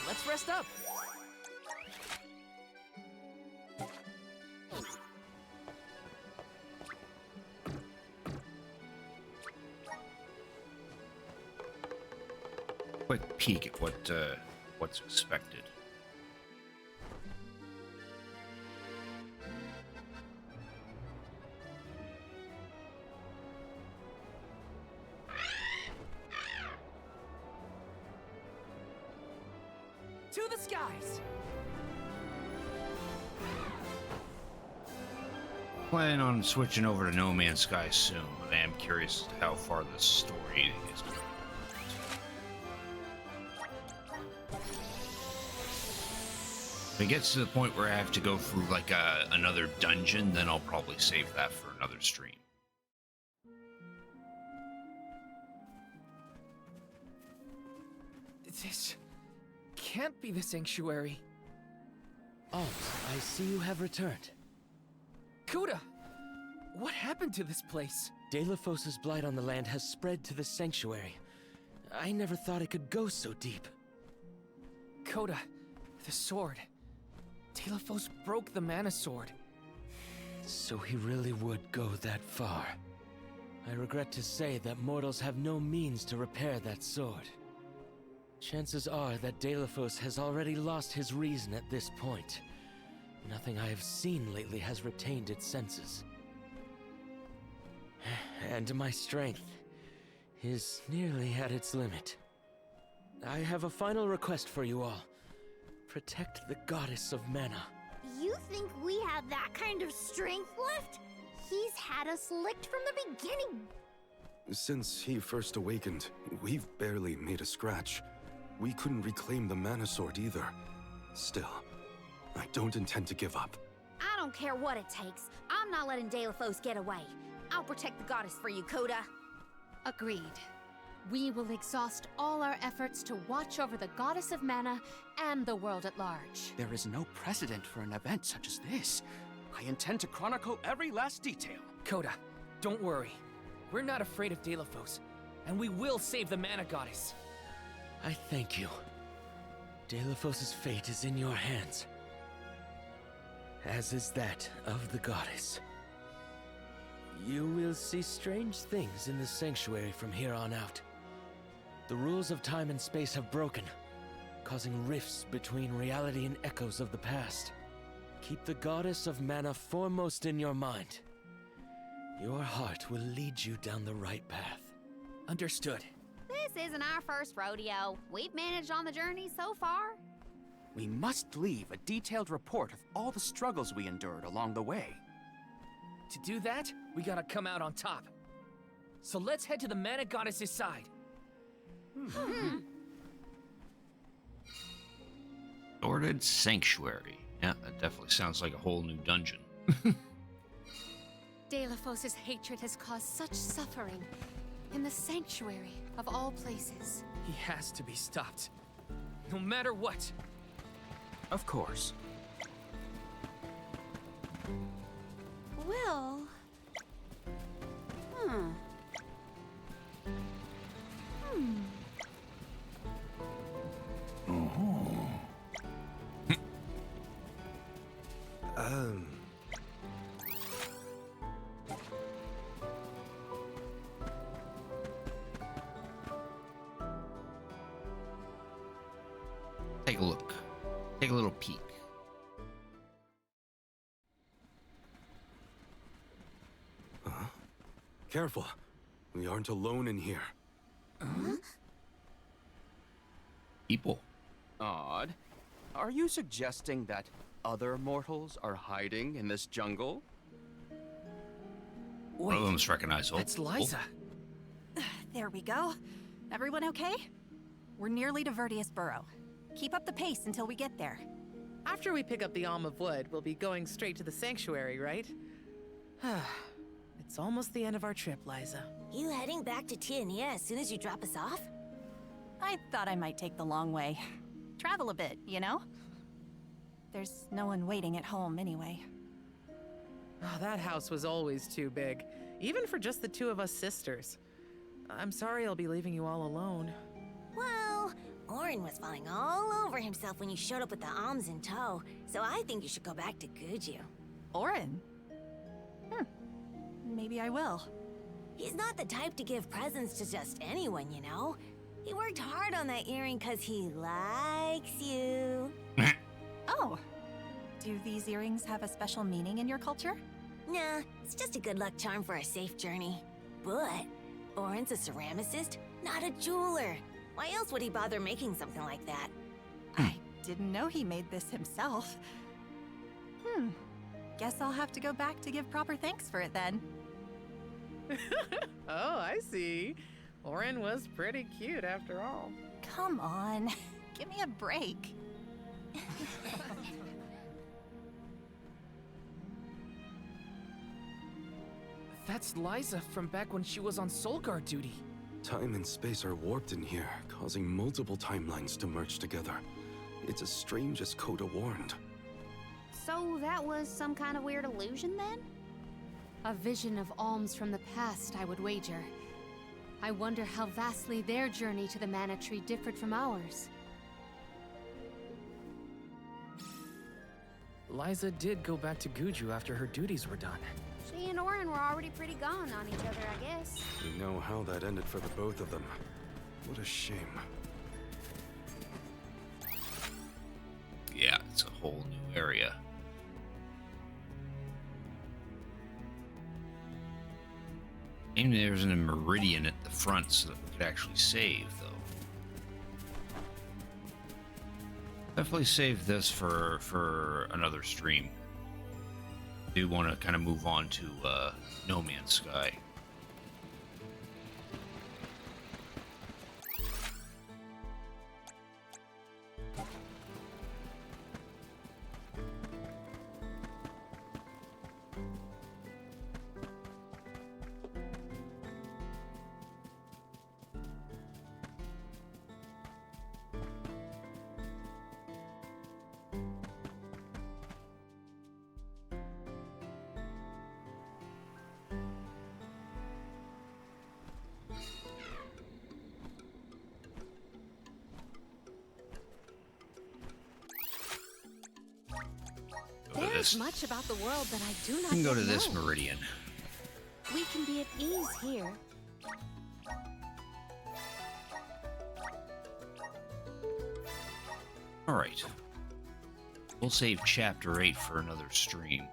Let's rest up. Quick peek at what's expected. To the skies. Plan on switching over to No Man's Sky soon, but I am curious as to how far the story is going. If it gets to the point where I have to go through like another dungeon, then I'll probably save that for another stream. This can't be the sanctuary. Oh, I see you have returned. Kuda! What happened to this place? Delphos' blight on the land has spread to the sanctuary. I never thought it could go so deep. Koda, the sword. Delphos broke the Mana Sword. So he really would go that far. I regret to say that mortals have no means to repair that sword. Chances are that Delphos has already lost his reason at this point. Nothing I have seen lately has retained its senses. And my strength is nearly at its limit. I have a final request for you all. Protect the goddess of mana. You think we have that kind of strength left? He's had us licked from the beginning. Since he first awakened, we've barely made a scratch. We couldn't reclaim the mana sword either. Still, I don't intend to give up. I don't care what it takes. I'm not letting Delafos get away. I'll protect the goddess for you, Coda. Agreed. We will exhaust all our efforts to watch over the Goddess of Mana and the world at large. There is no precedent for an event such as this. I intend to chronicle every last detail. Coda, don't worry. We're not afraid of Delafos, and we will save the Mana Goddess. I thank you. Delafos' fate is in your hands. As is that of the goddess. You will see strange things in the sanctuary from here on out. The rules of time and space have broken, causing rifts between reality and echoes of the past. Keep the goddess of mana foremost in your mind. Your heart will lead you down the right path. Understood. This isn't our first rodeo. We've managed on the journey so far. We must leave a detailed report of all the struggles we endured along the way. To do that, we gotta come out on top. So let's head to the Mana Goddess's side. Sordid Sanctuary. Yeah, that definitely sounds like a whole new dungeon. Delafos' hatred has caused such suffering in the sanctuary of all places. He has to be stopped. No matter what. Of course. Well... Take a look. Take a little peek. Careful. We aren't alone in here. People. Odd. Are you suggesting that other mortals are hiding in this jungle? One of them's recognizable. That's Liza. There we go. Everyone okay? We're nearly to Vertius Burrow. Keep up the pace until we get there. After we pick up the Alm of Wood, we'll be going straight to the sanctuary, right? It's almost the end of our trip, Liza. You heading back to Tiania as soon as you drop us off? I thought I might take the long way. Travel a bit, you know? There's no one waiting at home anyway. Oh, that house was always too big, even for just the two of us sisters. I'm sorry I'll be leaving you all alone. Well, Orin was falling all over himself when you showed up with the alms in tow, so I think you should go back to Guju. Orin? Maybe I will. He's not the type to give presents to just anyone, you know? He worked hard on that earring because he likes you. Oh. Do these earrings have a special meaning in your culture? Nah, it's just a good luck charm for a safe journey. But Orin's a ceramicist, not a jeweler. Why else would he bother making something like that? I didn't know he made this himself. Guess I'll have to go back to give proper thanks for it then. Oh, I see. Orin was pretty cute after all. Come on, give me a break. That's Liza from back when she was on Soulguard duty. Time and space are warped in here, causing multiple timelines to merge together. It's as strange as Coda warned. So that was some kind of weird illusion then? A vision of alms from the past, I would wager. I wonder how vastly their journey to the Mana Tree differed from ours. Liza did go back to Guju after her duties were done. She and Orin were already pretty gone on each other, I guess. We know how that ended for the both of them. What a shame. Yeah, it's a whole new area. Maybe there's a meridian at the front so that we could actually save, though. Definitely save this for another stream. I do want to kind of move on to No Man's Sky. There's much about the world that I do not We can go yet to this know. meridian. We can be at ease here. All right. We'll save chapter 8 for another stream.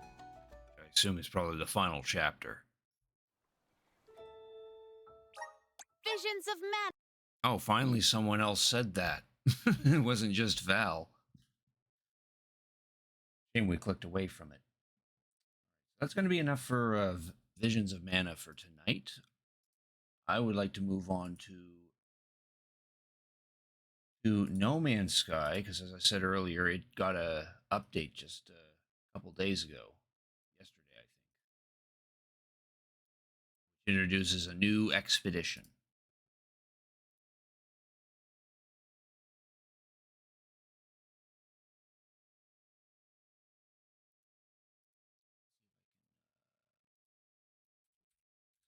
I assume it's probably the final chapter. Visions of men. Oh, finally someone else said that. It wasn't just Val. Shame we clicked away from it. That's going to be enough for Visions of Mana for tonight. I would like to move on to No Man's Sky, because as I said earlier, it got a update just a couple days ago. Yesterday, I think. Which introduces a new expedition.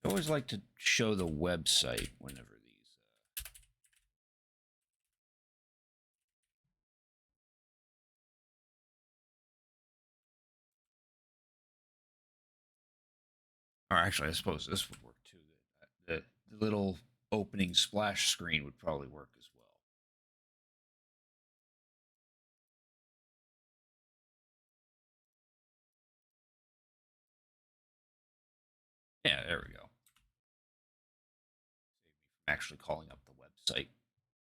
I always like to show the website whenever these. Or actually, I suppose this would work too. The little opening splash screen would probably work as well. Yeah, there we go. Save me from actually calling up the website.